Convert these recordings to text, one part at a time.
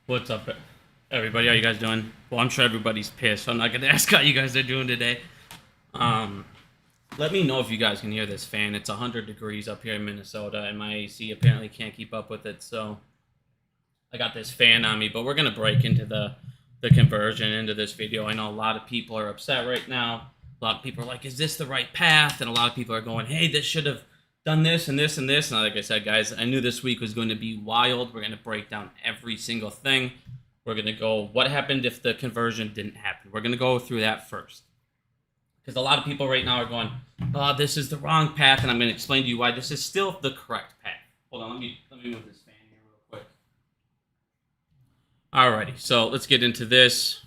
What's up, everybody? How you guys doing? Well, I'm sure everybody's pissed, so I'm not gonna ask how you guys are doing today. Um, Let me know if you guys can hear this fan. It's 100 degrees up here in Minnesota, and my AC apparently can't keep up with it. So I got this fan on me, but we're gonna break into the conversion into this video. I know a lot of people are upset right now. A lot of people are like, "Is this the right path?" And a lot of people are going, "Hey, this should have done this and this and this." And like I said, guys, I knew this week was going to be wild. We're going to break down every single thing. We're going to go, what happened if the conversion didn't happen? We're going to go through that first. Because a lot of people right now are going, "Oh, this is the wrong path," and I'm going to explain to you why this is still the correct path. Hold on, let me move this fan here real quick. Alrighty, so let's get into this.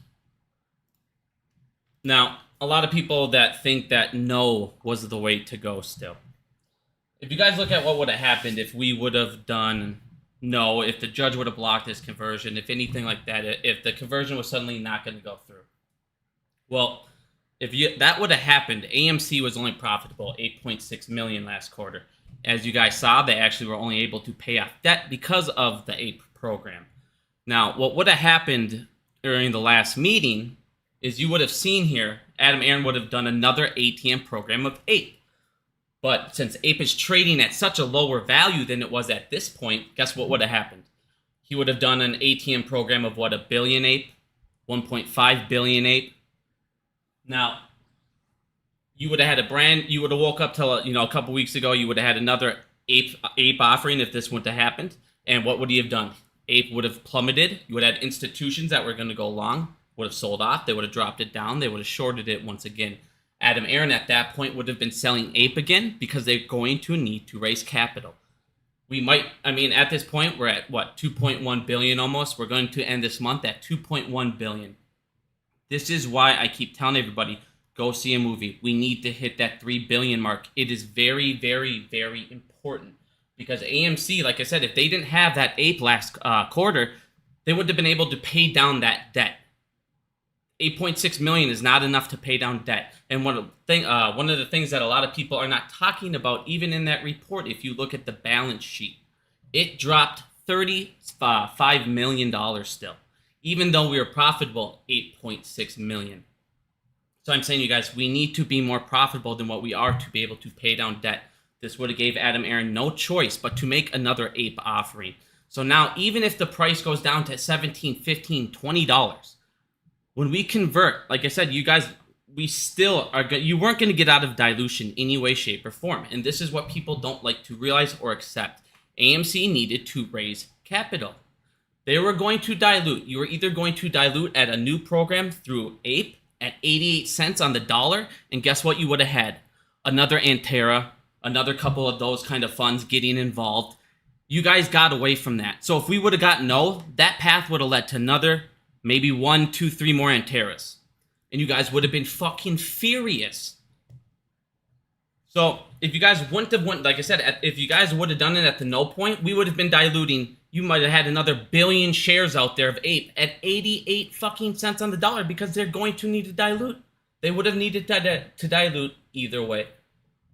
Now, a lot of people that think that no was the way to go still. If you guys look at what would have happened if we would have done no, if the judge would have blocked this conversion, if anything like that, if the conversion was suddenly not going to go through. Well, that would have happened, AMC was only profitable 8.6 million last quarter. As you guys saw, they actually were only able to pay off debt because of the APE program. Now, what would have happened during the last meeting is you would have seen here, Adam Aaron would have done another ATM program of APE. But since APE is trading at such a lower value than it was at this point, guess what would have happened? He would have done an ATM program of what, a billion APE? 1.5 billion APE? Now, you would have had you would have woke up till, a couple weeks ago, you would have had another APE offering if this wouldn't have happened. And what would he have done? APE would have plummeted. You would have had institutions that were going to go long, would have sold off. They would have dropped it down. They would have shorted it once again. Adam Aaron at that point would have been selling APE again because they're going to need to raise capital. At this point, we're at, 2.1 billion almost. We're going to end this month at 2.1 billion. This is why I keep telling everybody, go see a movie. We need to hit that 3 billion mark. It is very, very, very important because AMC, like I said, if they didn't have that APE last quarter, they would have been able to pay down that debt. 8.6 million is not enough to pay down debt. And one of the things that a lot of people are not talking about, even in that report, if you look at the balance sheet, it dropped $35 million still, even though we were profitable 8.6 million. So I'm saying, you guys, we need to be more profitable than what we are to be able to pay down debt. This would have gave Adam Aaron no choice but to make another APE offering. So now, even if the price goes down to $17, $15, $20, when we convert, like I said, you guys, we still are good. You weren't going to get out of dilution any way, shape, or form. And this is what people don't like to realize or accept. AMC needed to raise capital. They were going to dilute. You were either going to dilute at a new program through APE at 88 cents on the dollar. And guess what you would have had? Another Antera, another couple of those kind of funds getting involved. You guys got away from that. So if we would have got no, that path would have led to another, maybe 1, 2, 3 more Anteras. And you guys would have been fucking furious. So if you guys wouldn't have went, like I said, if you guys would have done it at the no point, we would have been diluting. You might have had another billion shares out there of APE at 88 fucking cents on the dollar because they're going to need to dilute. They would have needed to dilute either way.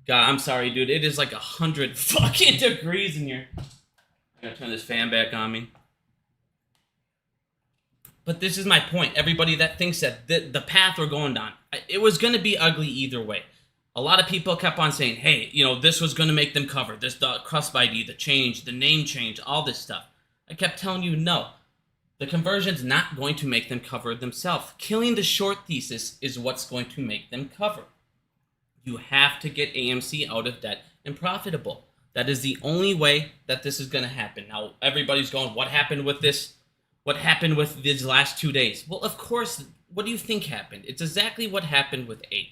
God, I'm sorry, dude. It is like 100 fucking degrees in here. I gotta turn this fan back on me. But this is my point. Everybody that thinks that the path we're going down, it was going to be ugly either way. A lot of people kept on saying, hey, this was going to make them cover. This, the CRUSP ID, the change, the name change, all this stuff. I kept telling you, no. The conversion's not going to make them cover themselves. Killing the short thesis is what's going to make them cover. You have to get AMC out of debt and profitable. That is the only way that this is going to happen. Now, everybody's going, what happened with this? What happened with these last 2 days? Well, of course, what do you think happened? It's exactly what happened with APE.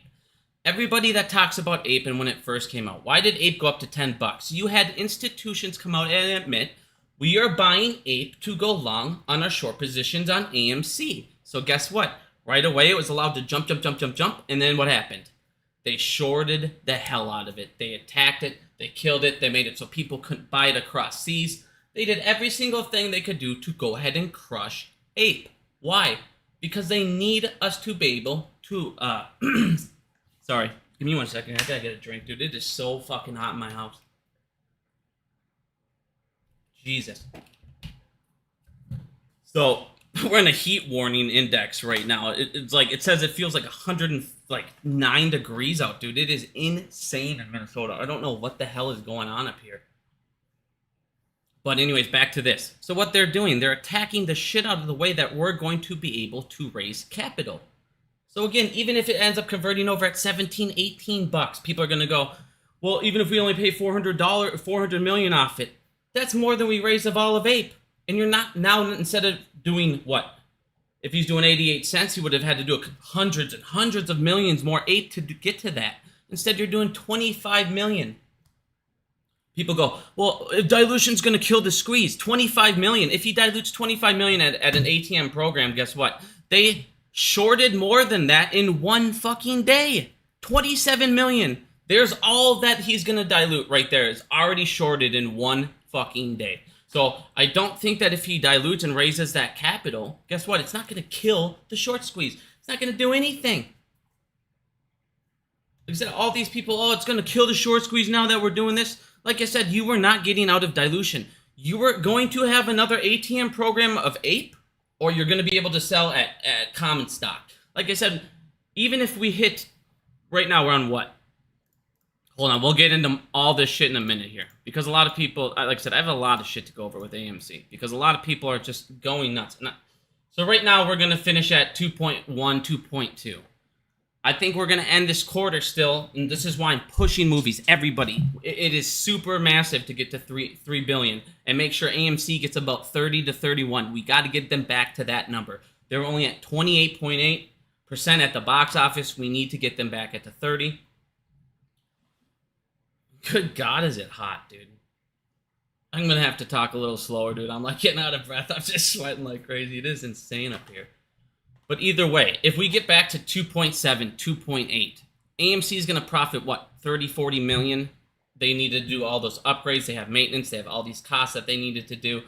Everybody that talks about APE and when it first came out, why did APE go up to $10? You had institutions come out and admit, we are buying APE to go long on our short positions on AMC. So guess what? Right away, it was allowed to jump. And then what happened? They shorted the hell out of it. They attacked it. They killed it. They made it so people couldn't buy it across seas. They did every single thing they could do to go ahead and crush APE. Why? Because they need us to be able to, sorry, give me 1 second. I gotta get a drink, dude. It is so fucking hot in my house. So we're in a heat warning index right now. It's like it says it feels like 109 degrees out, dude. It is insane in Minnesota. I don't know what the hell is going on up here. But anyways, back to this. So what they're doing, they're attacking the shit out of the way that we're going to be able to raise capital. So again, even if it ends up converting over at 17, 18 bucks, people are going to go, well, even if we only pay $400 million off it, that's more than we raised of all of Ape. And you're not now, instead of doing what? If he's doing 88 cents, he would have had to do hundreds and hundreds of millions more Ape to get to that. Instead, you're doing 25 million. People go, well, if dilution's going to kill the squeeze, 25 million. If he dilutes 25 million at an ATM program, guess what? They shorted more than that in one fucking day. 27 million. There's all that he's going to dilute right there. It's already shorted in one fucking day. So I don't think that if he dilutes and raises that capital, guess what? It's not going to kill the short squeeze. It's not going to do anything. Like I said, all these people, oh, it's going to kill the short squeeze now that we're doing this. Like I said, you were not getting out of dilution. You were going to have another ATM program of Ape, or you're going to be able to sell at common stock. Like I said, even if we hit, right now we're on what? Hold on, we'll get into all this shit in a minute here. Because a lot of people, like I said, I have a lot of shit to go over with AMC. Because a lot of people are just going nuts. So right now we're going to finish at 2.1, 2.2. I think we're going to end this quarter still, and this is why I'm pushing movies. Everybody, it is super massive to get to 3 billion, and make sure AMC gets about 30 to 31. We got to get them back to that number. They're only at 28.8% at the box office. We need to get them back at the 30. Good God, is it hot, dude? I'm going to have to talk a little slower, dude. I'm like getting out of breath. I'm just sweating like crazy. It is insane up here. But either way, if we get back to 2.7, 2.8, AMC is going to profit, what, 30, 40 million? They need to do all those upgrades. They have maintenance. They have all these costs that they needed to do.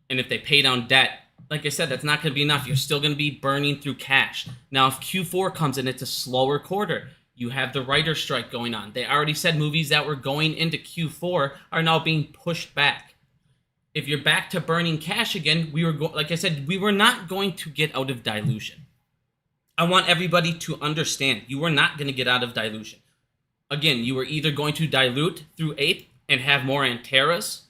And if they pay down debt, like I said, that's not going to be enough. You're still going to be burning through cash. Now, if Q4 comes in, it's a slower quarter. You have the writer's strike going on. They already said movies that were going into Q4 are now being pushed back. If you're back to burning cash again, like I said, we were not going to get out of dilution. I want everybody to understand, you were not going to get out of dilution. Again, you were either going to dilute through Ape and have more Anteras,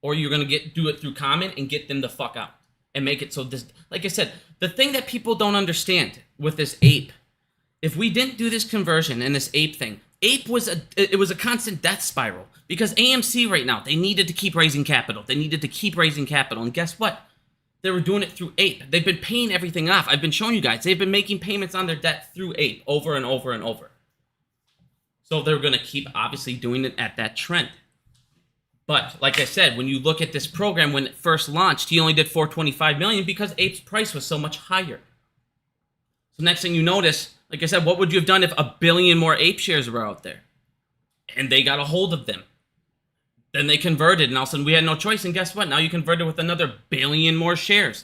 or you're going to do it through Common and get them the fuck out. And make it so this, like I said, the thing that people don't understand with this Ape, if we didn't do this conversion and this Ape thing, Ape was a constant death spiral. Because AMC right now, they needed to keep raising capital. They needed to keep raising capital. And guess what? They were doing it through Ape. They've been paying everything off. I've been showing you guys. They've been making payments on their debt through Ape over and over and over. So they're going to keep obviously doing it at that trend. But like I said, when you look at this program, when it first launched, he only did 425 million because Ape's price was so much higher. So next thing you notice, like I said, what would you have done if a billion more Ape shares were out there? And they got a hold of them. Then they converted, and all of a sudden we had no choice. And guess what? Now you converted with another billion more shares.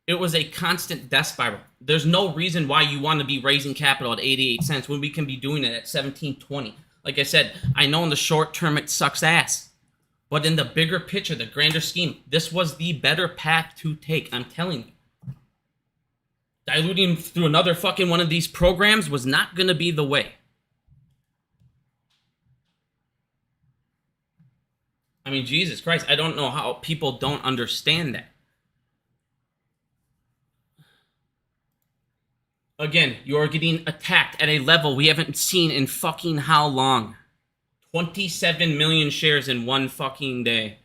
It was a constant death spiral. There's no reason why you want to be raising capital at 88 cents when we can be doing it at 17.20. Like I said, I know in the short term it sucks ass. But in the bigger picture, the grander scheme, this was the better path to take. I'm telling you. Diluting through another fucking one of these programs was not going to be the way. I mean, Jesus Christ, I don't know how people don't understand that. Again, you're getting attacked at a level we haven't seen in fucking how long? 27 million shares in one fucking day.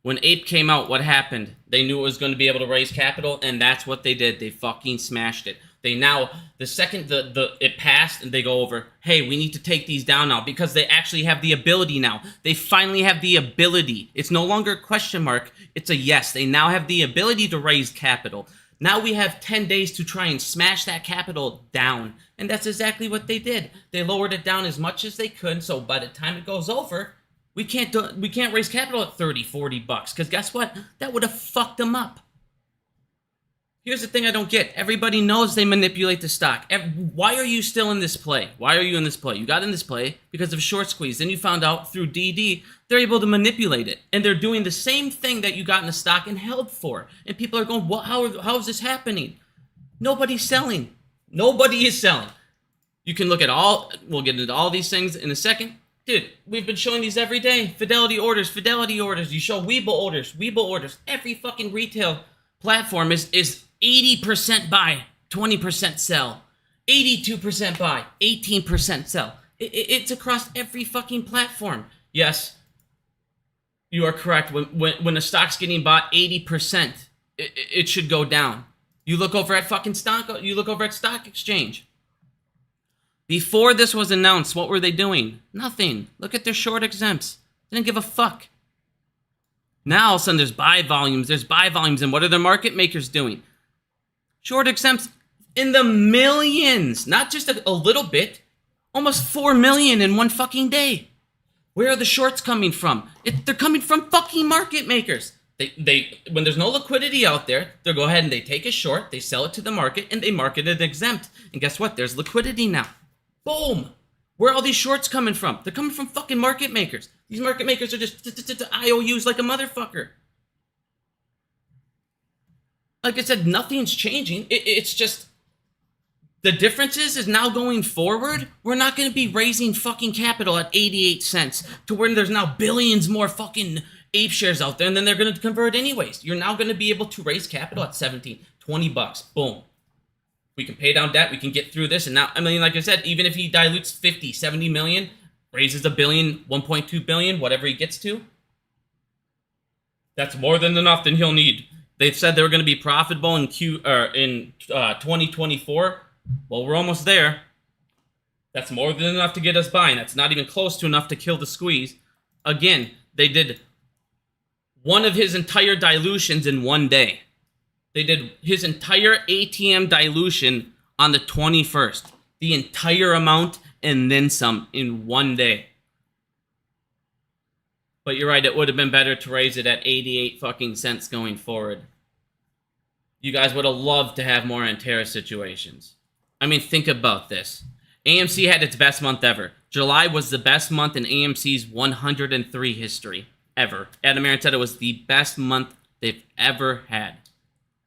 When Ape came out, what happened? They knew it was going to be able to raise capital, and that's what they did. They fucking smashed it. They now, the second it passed, and they go over, hey, we need to take these down now, because they actually have the ability now. They finally have the ability. It's no longer a question mark. It's a yes. They now have the ability to raise capital. Now we have 10 days to try and smash that capital down. And that's exactly what they did. They lowered it down as much as they could, so by the time it goes over, we can't raise capital at 30, 40 bucks, because guess what? That would have fucked them up. Here's the thing I don't get. Everybody knows they manipulate the stock. Why are you still in this play? Why are you in this play? You got in this play because of short squeeze. Then you found out through DD, they're able to manipulate it. And they're doing the same thing that you got in the stock and held for. And people are going, well, how is this happening? Nobody's selling. Nobody is selling. You can look at we'll get into all these things in a second. Dude, we've been showing these every day. Fidelity orders. You show Webull orders. Every fucking retail platform is 80% buy, 20% sell. 82% buy, 18% sell. It's across every fucking platform. Yes, you are correct. When a stock's getting bought 80%, it should go down. You look over at Stock Exchange. Before this was announced, what were they doing? Nothing. Look at their short exempts. Didn't give a fuck. Now all of a sudden there's buy volumes, and what are the market makers doing? Short exempts in the millions, not just a little bit, almost 4 million in one fucking day. Where are the shorts coming from? They're coming from fucking market makers. They when there's no liquidity out there, they'll go ahead and they take a short, they sell it to the market, and they market it exempt. And guess what? There's liquidity now. Boom! Where are all these shorts coming from? They're coming from fucking market makers. These market makers are just IOUs like a motherfucker. Like I said, nothing's changing. It's just the difference is now going forward, we're not going to be raising fucking capital at 88 cents to where there's now billions more fucking ape shares out there, and then they're going to convert anyways. You're now going to be able to raise capital at 17, 20 bucks. Boom. We can pay down debt. We can get through this. And now, I mean, like I said, even if he dilutes 50, 70 million, raises a billion, 1.2 billion, whatever he gets to, that's more than enough than he'll need. They said they were going to be profitable in 2024. Well, we're almost there. That's more than enough to get us buying. That's not even close to enough to kill the squeeze. Again, they did one of his entire dilutions in one day. They did his entire ATM dilution on the 21st. The entire amount and then some in one day. But you're right, it would have been better to raise it at 88 fucking cents going forward. You guys would have loved to have more Antera situations. I mean, think about this. AMC had its best month ever. July was the best month in AMC's 103 history ever. Adam Aaron said it was the best month they've ever had.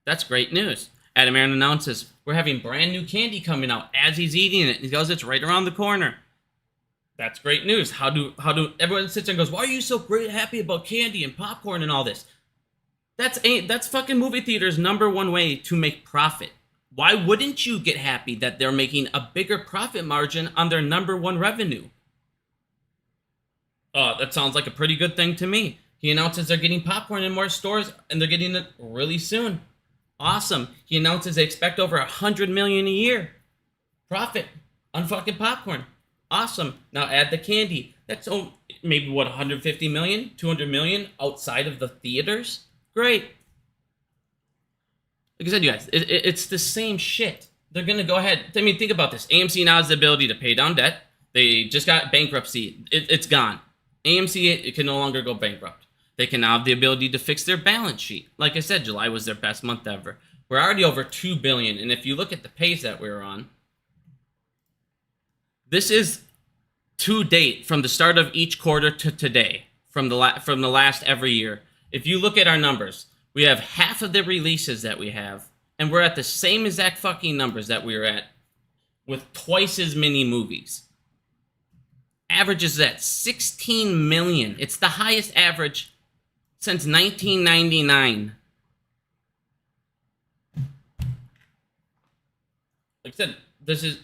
That's great news. Adam Aaron announces, we're having brand new candy coming out as he's eating it. He goes, it's right around the corner. That's great news. How do everyone sits there and goes, why are you so great happy about candy and popcorn and all this? That's fucking movie theaters' number one way to make profit. Why wouldn't you get happy that they're making a bigger profit margin on their number one revenue? That sounds like a pretty good thing to me. He announces they're getting popcorn in more stores and they're getting it really soon. Awesome. He announces they expect over $100 million a year profit on fucking popcorn. Awesome. Now add the candy. That's maybe what, 150 million, 200 million outside of the theaters? Great. Like I said, you guys, it's the same shit. They're going to go ahead. I mean, think about this. AMC now has the ability to pay down debt. They just got bankruptcy. It's gone. AMC can no longer go bankrupt. They can now have the ability to fix their balance sheet. Like I said, July was their best month ever. We're already over 2 billion. And if you look at the pace that we're on, this is to date from the start of each quarter to today, from the last every year. If you look at our numbers, we have half of the releases that we have, and we're at the same exact fucking numbers that we were at with twice as many movies. Average is at 16 million. It's the highest average since 1999. Like I said, this is,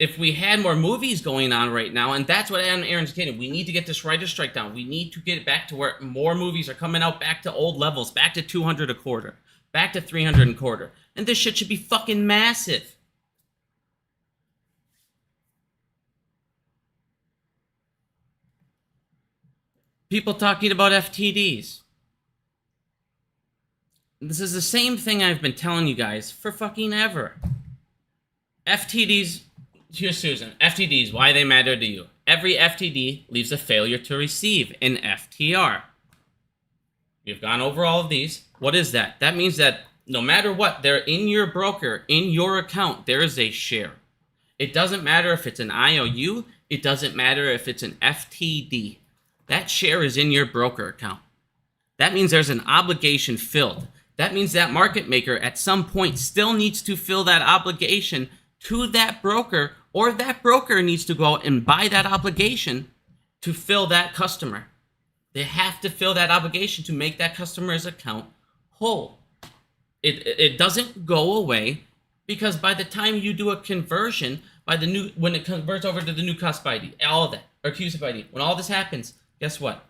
if we had more movies going on right now, and that's what Adam Aaron's getting, we need to get this writer's strike down. We need to get it back to where more movies are coming out back to old levels, back to 200 a quarter, back to 300 a quarter. And this shit should be fucking massive. People talking about FTDs. This is the same thing I've been telling you guys for fucking ever. FTDs, here's Susan. FTDs, why they matter to you. Every FTD leaves a failure to receive an FTR. We've gone over all of these. What is that? That means that no matter what, they're in your broker, in your account, there is a share. It doesn't matter if it's an IOU. It doesn't matter if it's an FTD. That share is in your broker account. That means there's an obligation filled. That means that market maker at some point still needs to fill that obligation to that broker, or that broker needs to go out and buy that obligation to fill that customer. They have to fill that obligation to make that customer's account whole. It doesn't go away, because by the time you do a conversion, when it converts over to the new cusp ID, all of that, or CUSIP ID, when all this happens, guess what?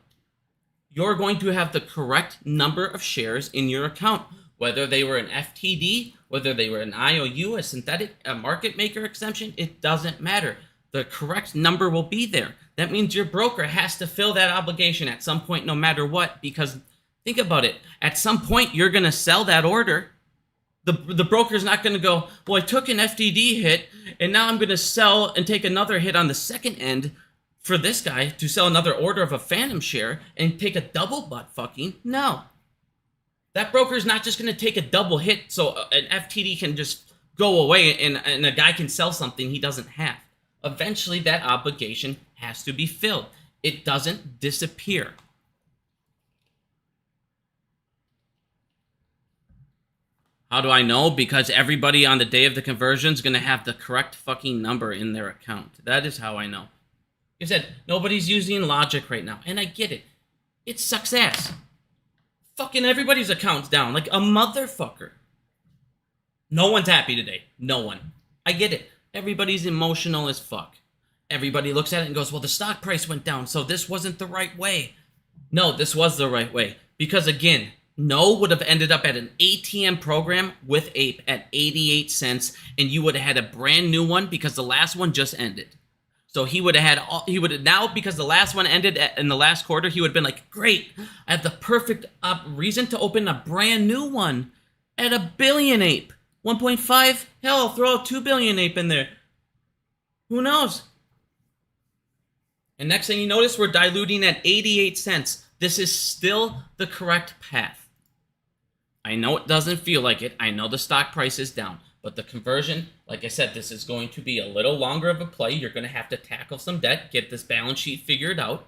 You're going to have the correct number of shares in your account, whether they were an FTD, whether they were an IOU, a market maker exemption, it doesn't matter. The correct number will be there. That means your broker has to fill that obligation at some point, no matter what, because think about it. At some point, you're going to sell that order. The broker's not going to go, well, I took an FTD hit, and now I'm going to sell and take another hit on the second end for this guy to sell another order of a phantom share and take a double butt fucking. No. That broker's not just going to take a double hit so an FTD can just go away and a guy can sell something he doesn't have. Eventually, that obligation has to be filled. It doesn't disappear. How do I know? Because everybody on the day of the conversion is going to have the correct fucking number in their account. That is how I know. Like I said, nobody's using logic right now, and I get it. It sucks ass. Fucking everybody's account's down like a motherfucker. No one's happy today. No one. I get it. Everybody's emotional as fuck. Everybody looks at it and goes, well, the stock price went down, so this wasn't the right way. No, this was the right way. Because again, No would have ended up at an ATM program with Ape at 88 cents, and you would have had a brand new one because the last one just ended. So he would have had, now because the last one ended in the last quarter, he would have been like, great, I have the perfect reason to open a brand new one at $1 billion Ape. 1.5? Hell, I'll throw a 2 billion Ape in there. Who knows? And next thing you notice, we're diluting at 88 cents. This is still the correct path. I know it doesn't feel like it. I know the stock price is down. But the conversion, like I said, this is going to be a little longer of a play. You're going to have to tackle some debt, get this balance sheet figured out,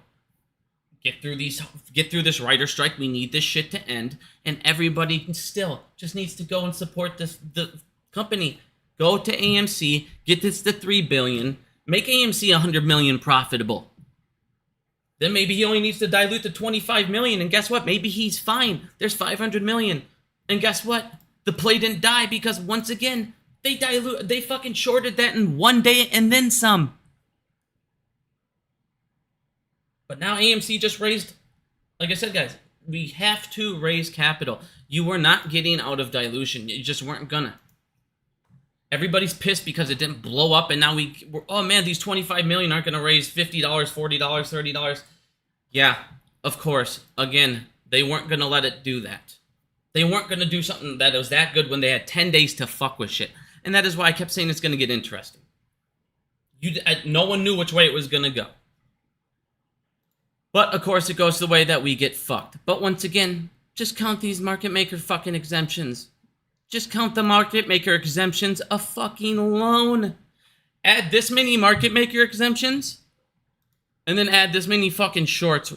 get through this writer strike. We need this shit to end, and everybody still just needs to go and support the company. Go to AMC, get this to $3 billion, make AMC $100 million profitable. Then maybe he only needs to dilute to $25 million, and guess what? Maybe he's fine. There's $500 million, and guess what? The play didn't die because once again, they fucking shorted that in one day and then some. But now AMC just raised, like I said, guys, we have to raise capital. You were not getting out of dilution. You just weren't gonna. Everybody's pissed because it didn't blow up, and now oh man, these 25 million aren't gonna raise $50, $40, $30. Yeah, of course. Again, they weren't gonna let it do that. They weren't going to do something that was that good when they had 10 days to fuck with shit. And that is why I kept saying it's going to get interesting. No one knew which way it was going to go. But, of course, it goes the way that we get fucked. But once again, just count these market maker fucking exemptions. Just count the market maker exemptions a fucking alone. Add this many market maker exemptions, and then add this many fucking shorts,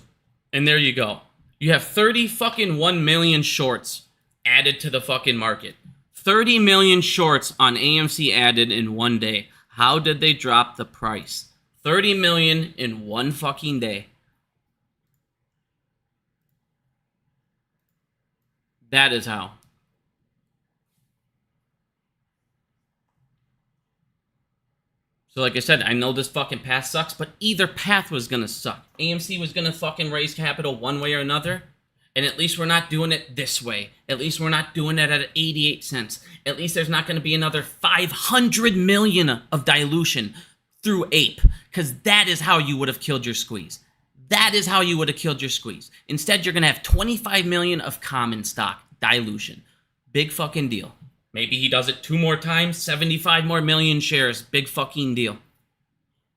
and there you go. You have 30 fucking 1 million shorts added to the fucking market. 30 million shorts on AMC added in one day. How did they drop the price? 30 million in one fucking day. That is how. So like I said, I know this fucking path sucks, but either path was gonna suck. AMC was gonna fucking raise capital one way or another, and at least we're not doing it this way. At least we're not doing it at 88 cents. At least there's not gonna be another 500 million of dilution through Ape, because that is how you would have killed your squeeze. That is how you would have killed your squeeze. Instead, you're gonna have 25 million of common stock dilution. Big fucking deal. Maybe he does it 2 more times, 75 more million shares. Big fucking deal.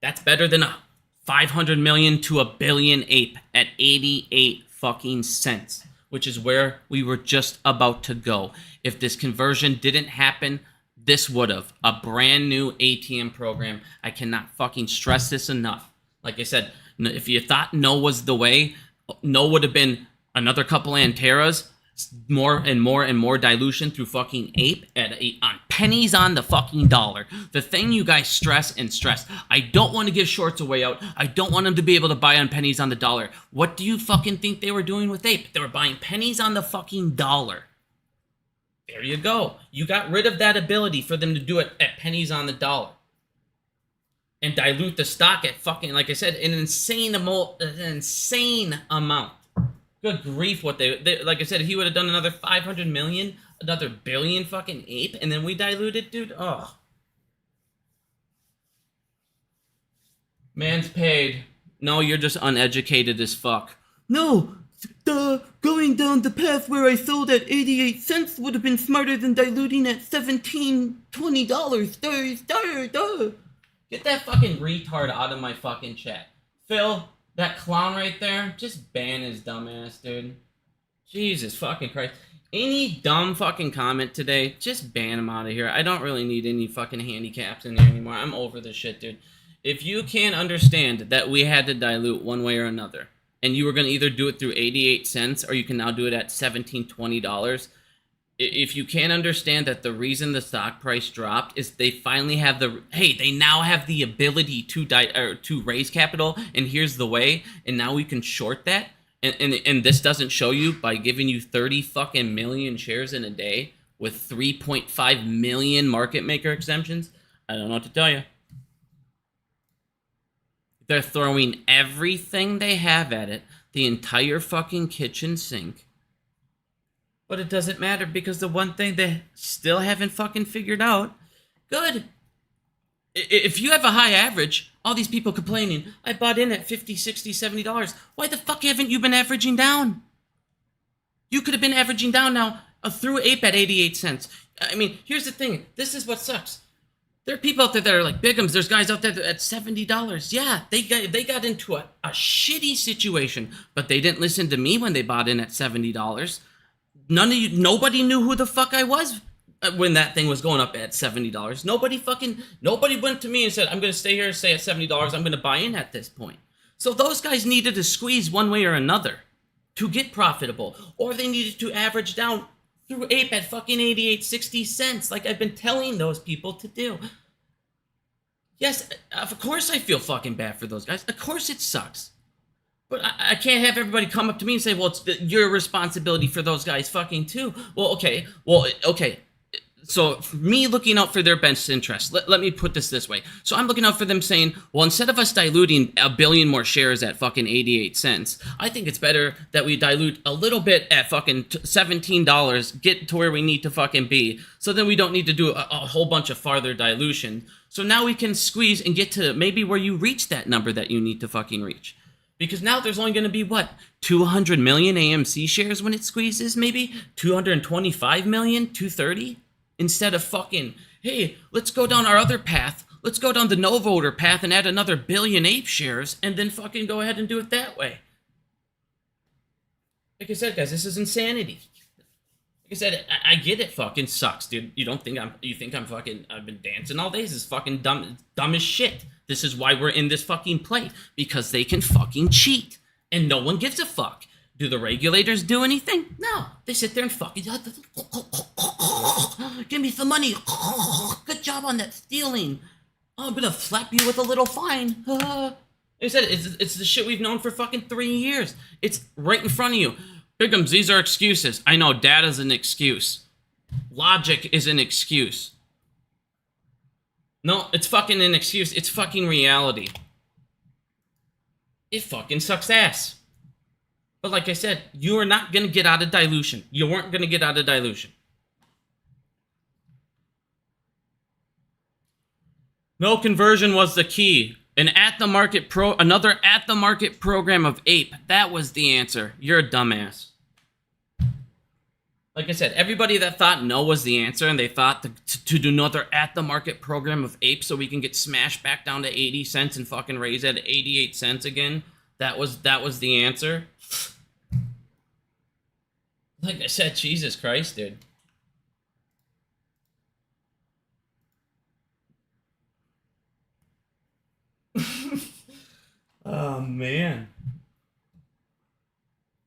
That's better than a 500 million to $1 billion Ape at 88 fucking cents. which is where we were just about to go. If this conversion didn't happen, this would have. A brand new ATM program. I cannot fucking stress this enough. Like I said, if you thought no was the way, no would have been another couple Anteras, more and more and more dilution through fucking ape on pennies on the fucking dollar. The thing you guys stress and stress. I don't want to give shorts a way out. I don't want them to be able to buy on pennies on the dollar. What do you fucking think they were doing with ape? They were buying pennies on the fucking dollar. There you go. You got rid of that ability for them to do it at pennies on the dollar. And dilute the stock at fucking, like I said, an insane amount. Good grief, what they like I said, if he would have done another 500 million, another billion fucking ape, and then we diluted, dude, oh. Man's paid. No, you're just uneducated as fuck. No, going down the path where I sold at 88 cents would have been smarter than diluting at $17, $20. Get that fucking retard out of my fucking chat. Phil, that clown right there, just ban his dumbass, dude. Jesus fucking Christ. Any dumb fucking comment today, just ban him out of here. I don't really need any fucking handicaps in there anymore. I'm over this shit, dude. If you can't understand that we had to dilute one way or another, and you were going to either do it through 88 cents or you can now do it at $17, $20, if you can't understand that the reason the stock price dropped is they finally have they now have the ability to raise capital, and here's the way, and now we can short that, and this doesn't show you by giving you 30 fucking million shares in a day with 3.5 million market maker exemptions. I don't know what to tell you. They're throwing everything they have at it, the entire fucking kitchen sink. But it doesn't matter because the one thing they still haven't fucking figured out, good. If you have a high average, all these people complaining, I bought in at $50, $60, $70. Why the fuck haven't you been averaging down? You could have been averaging down now through ape at 88 cents. I mean, here's the thing. This is what sucks. There are people out there that are like Bigums. There's guys out there at $70. Yeah, they got into a shitty situation, but they didn't listen to me when they bought in at $70. Nobody knew who the fuck I was when that thing was going up at $70. Nobody went to me and said, I'm going to stay here and stay at $70. I'm going to buy in at this point. So those guys needed to squeeze one way or another to get profitable, or they needed to average down through ape at fucking 88, 60 cents, like I've been telling those people to do. Yes, of course I feel fucking bad for those guys. Of course it sucks. But I can't have everybody come up to me and say, well, it's your responsibility for those guys fucking too. Well, okay. So for me looking out for their best interest, let me put this way. So I'm looking out for them saying, well, instead of us diluting a billion more shares at fucking 88 cents, I think it's better that we dilute a little bit at fucking $17, get to where we need to fucking be. So then we don't need to do a whole bunch of farther dilution. So now we can squeeze and get to maybe where you reach that number that you need to fucking reach. Because now there's only going to be, 200 million AMC shares when it squeezes, maybe? 225 million? 230? Instead of fucking, hey, let's go down our other path. Let's go down the no voter path and add another billion ape shares and then fucking go ahead and do it that way. Like I said, guys, this is insanity. Like I said, I get it fucking sucks, dude. You think I'm fucking, I've been dancing all day? This is fucking dumb as shit. This is why we're in this fucking play. Because they can fucking cheat. And no one gives a fuck. Do the regulators do anything? No. They sit there and fucking, give me some money. Good job on that stealing. Oh, I'm gonna slap you with a little fine. Like I said, it's the shit we've known for fucking 3 years. It's right in front of you. Bigums, these are excuses. I know data's an excuse. Logic is an excuse. No, it's fucking an excuse. It's fucking reality. It fucking sucks ass. But like I said, you are not going to get out of dilution. You weren't going to get out of dilution. No conversion was the key. Another at-the-market program of ape. That was the answer. You're a dumbass. Like I said, everybody that thought no was the answer and they thought to do another at-the-market program of ape so we can get smashed back down to 80 cents and fucking raise it at 88 cents again, that was the answer. Like I said, Jesus Christ, dude. Oh, man.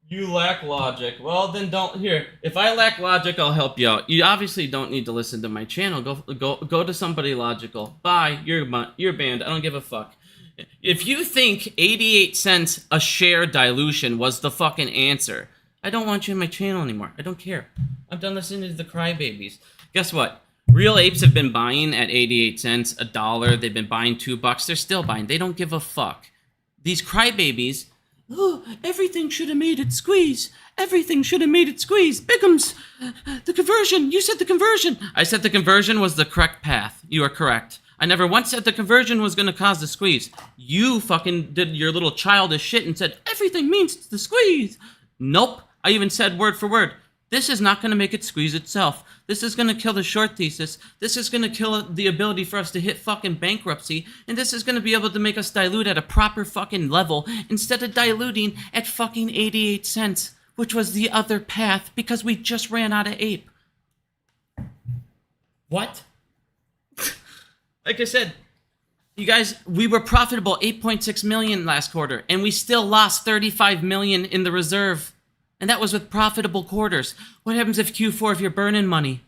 You lack logic. Well, then don't. Here, if I lack logic, I'll help you out. You obviously don't need to listen to my channel. Go to somebody logical. Bye. You're banned. I don't give a fuck. If you think 88 cents a share dilution was the fucking answer, I don't want you in my channel anymore. I don't care. I'm done listening to the crybabies. Guess what? Real apes have been buying at 88 cents, $1. They've been buying $2. They're still buying. They don't give a fuck. These crybabies, oh, everything should have made it squeeze. Everything should have made it squeeze. Biggums, the conversion. You said the conversion. I said the conversion was the correct path. You are correct. I never once said the conversion was going to cause the squeeze. You fucking did your little childish shit and said everything means the squeeze. Nope. I even said word for word. This is not going to make it squeeze itself. This is going to kill the short thesis. This is going to kill the ability for us to hit fucking bankruptcy. And this is going to be able to make us dilute at a proper fucking level instead of diluting at fucking 88 cents, which was the other path because we just ran out of ape. What? Like I said, you guys, we were profitable 8.6 million last quarter, and we still lost 35 million in the reserve. And that was with profitable quarters. What happens if Q4 if you're burning money?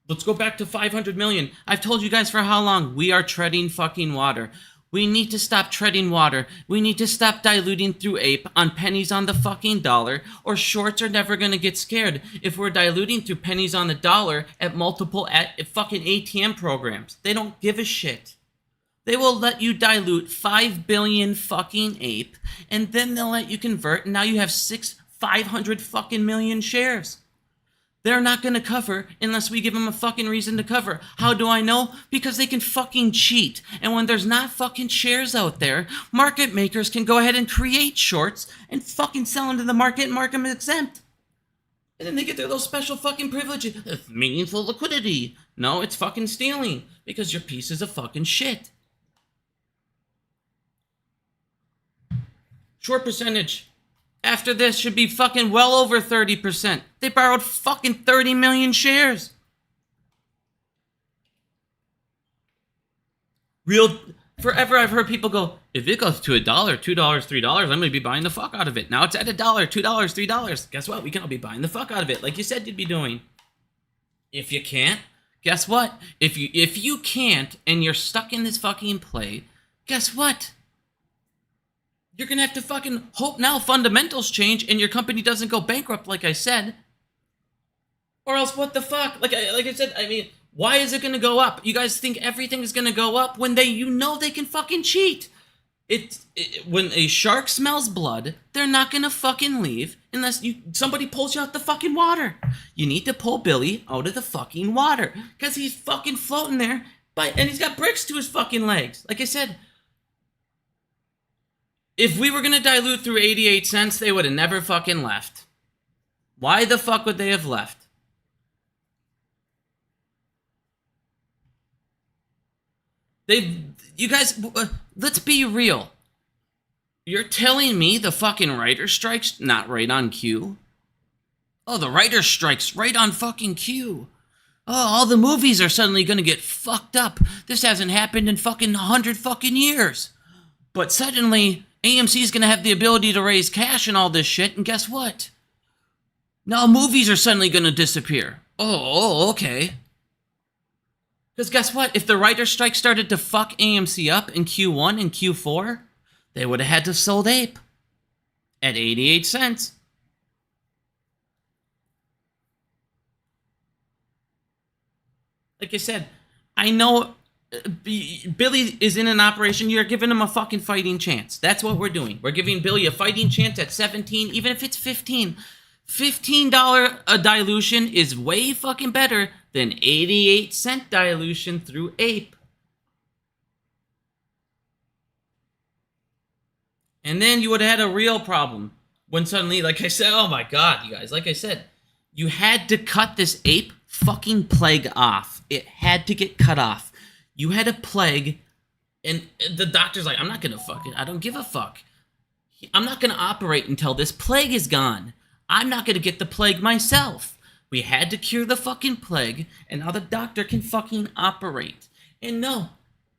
Let's go back to 500 million. I've told you guys for how long? We are treading fucking water. We need to stop treading water. We need to stop diluting through ape on pennies on the fucking dollar, or shorts are never gonna get scared if we're diluting through pennies on the dollar at multiple fucking ATM programs. They don't give a shit. They will let you dilute 5 billion fucking ape, and then they'll let you convert, and now you have 500 fucking million shares. They're not gonna cover unless we give them a fucking reason to cover. How do I know? Because they can fucking cheat. And when there's not fucking shares out there, market makers can go ahead and create shorts and fucking sell into the market and mark them exempt. And then they get their little special fucking privileges. Meaningful liquidity. No, it's fucking stealing. Because your piece is a fucking shit. Short percentage after this should be fucking well over 30%. They borrowed fucking 30 million shares. Forever I've heard people go, if it goes to $1, $2, $3, I'm going to be buying the fuck out of it. Now it's at $1, $2, $3. Guess what? We can all be buying the fuck out of it, like you said you'd be doing. If you can't, guess what? If you can't and you're stuck in this fucking play, guess what? You're going to have to fucking hope now fundamentals change and your company doesn't go bankrupt, like I said. Or else what the fuck? Like I said, I mean, why is it going to go up? You guys think everything is going to go up when they can fucking cheat. When a shark smells blood, they're not going to fucking leave unless somebody pulls you out the fucking water. You need to pull Billy out of the fucking water because he's fucking floating there and he's got bricks to his fucking legs. Like I said, if we were going to dilute through 88 cents, they would have never fucking left. Why the fuck would they have left? You guys, let's be real. You're telling me the fucking writer strike's not right on cue? Oh, the writer strike's right on fucking cue. Oh, all the movies are suddenly going to get fucked up. This hasn't happened in fucking 100 fucking years. But suddenly AMC is going to have the ability to raise cash and all this shit, and guess what? Now movies are suddenly going to disappear. Oh, okay. Because guess what? If the writer's strike started to fuck AMC up in Q1 and Q4, they would have had to sold ape at 88 cents. Like I said, I know Billy is in an operation. You're giving him a fucking fighting chance. That's what we're doing. We're giving Billy a fighting chance at 17, even if it's 15. $15 a dilution is way fucking better than 88 cent dilution through ape. And then you would have had a real problem when suddenly, like I said, oh my god, you guys, like I said, you had to cut this ape fucking plague off. It had to get cut off. You had a plague, and the doctor's like, I'm not gonna fucking, I don't give a fuck. I'm not gonna operate until this plague is gone. I'm not gonna get the plague myself. We had to cure the fucking plague, and now the doctor can fucking operate. And no,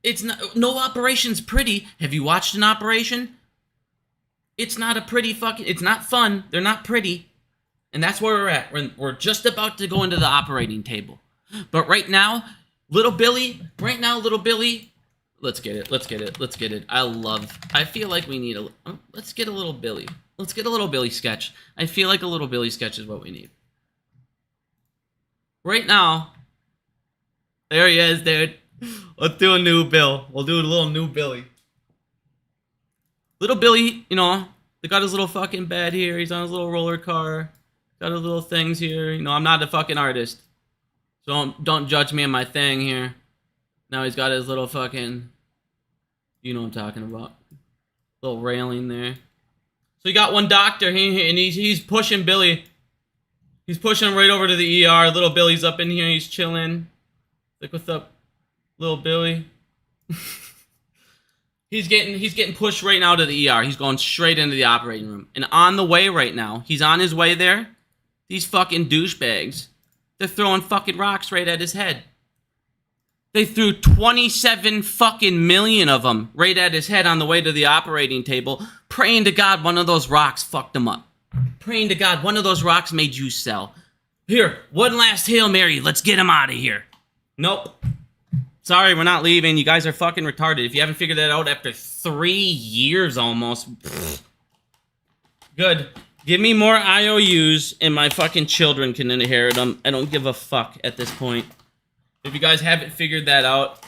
it's not. No operation's pretty. Have you watched an operation? It's not a pretty fucking. It's not fun. They're not pretty. And that's where we're at. We're just about to go into the operating table. But right now, little Billy. Let's get it. I feel like we need let's get a little Billy. Let's get a little Billy sketch. I feel like a little Billy sketch is what we need. Right now, there he is, dude. Let's do a new Bill. We'll do a little new Billy. Little Billy, you know, they got his little fucking bed here. He's on his little roller car. Got his little things here. You know, I'm not a fucking artist. So don't judge me on my thing here. Now he's got his little fucking, you know what I'm talking about. Little railing there. So you got one doctor, and he's pushing Billy. He's pushing him right over to the ER. Little Billy's up in here. He's chilling. Like, what's up, little Billy? He's getting pushed right now to the ER. He's going straight into the operating room. And on the way right now, he's on his way there. These fucking douchebags, they're throwing fucking rocks right at his head. They threw 27 fucking million of them right at his head on the way to the operating table, praying to God one of those rocks fucked him up. Praying to God one of those rocks made you sell. Here, one last Hail Mary. Let's get him out of here. Nope. Sorry, we're not leaving. You guys are fucking retarded. If you haven't figured that out after 3 years almost. Pfft. Good. Give me more IOUs and my fucking children can inherit them. I don't give a fuck at this point. If you guys haven't figured that out,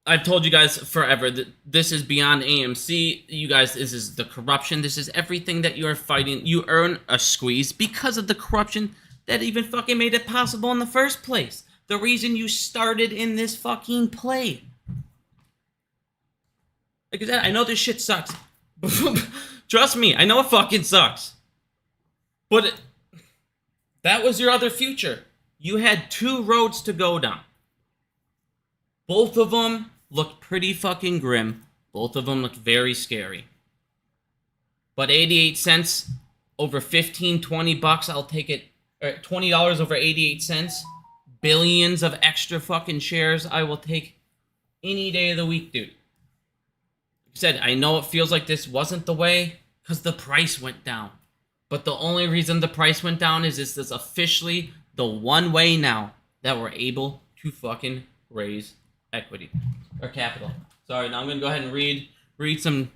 I've told you guys forever that this is beyond AMC. You guys, this is the corruption. This is everything that you are fighting. You earn a squeeze because of the corruption that even fucking made it possible in the first place. The reason you started in this fucking play. Like I said, I know this shit sucks. Trust me, I know it fucking sucks. But that was your other future. You had 2 roads to go down. Both of them looked pretty fucking grim. Both of them looked very scary. But 88 cents over 15, 20 bucks, I'll take it. Or $20 over 88 cents. Billions of extra fucking shares, I will take any day of the week, dude. Like I said, I know it feels like this wasn't the way because the price went down. But the only reason the price went down is this is officially the one way now that we're able to fucking raise equity or capital. Sorry, now I'm gonna go ahead and read some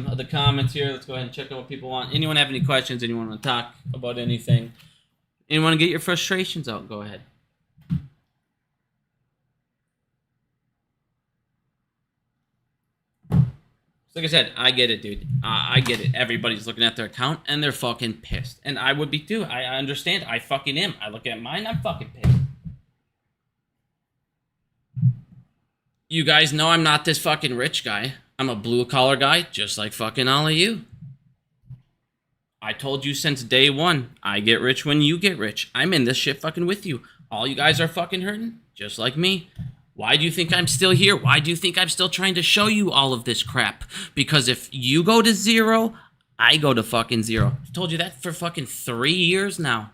of the comments here. Let's go ahead and check out what people want. Anyone have any questions? Anyone want to talk about anything? Anyone want to get your frustrations out? Go ahead. Like I said, I get it, dude. I get it. Everybody's looking at their account and they're fucking pissed. And I would be too. I understand. I fucking am. I look at mine, I'm fucking pissed. You guys know I'm not this fucking rich guy. I'm a blue collar guy, just like fucking all of you. I told you since day one, I get rich when you get rich. I'm in this shit fucking with you. All you guys are fucking hurting, just like me. Why do you think I'm still here? Why do you think I'm still trying to show you all of this crap? Because if you go to zero, I go to fucking zero. I've told you that for fucking 3 years now.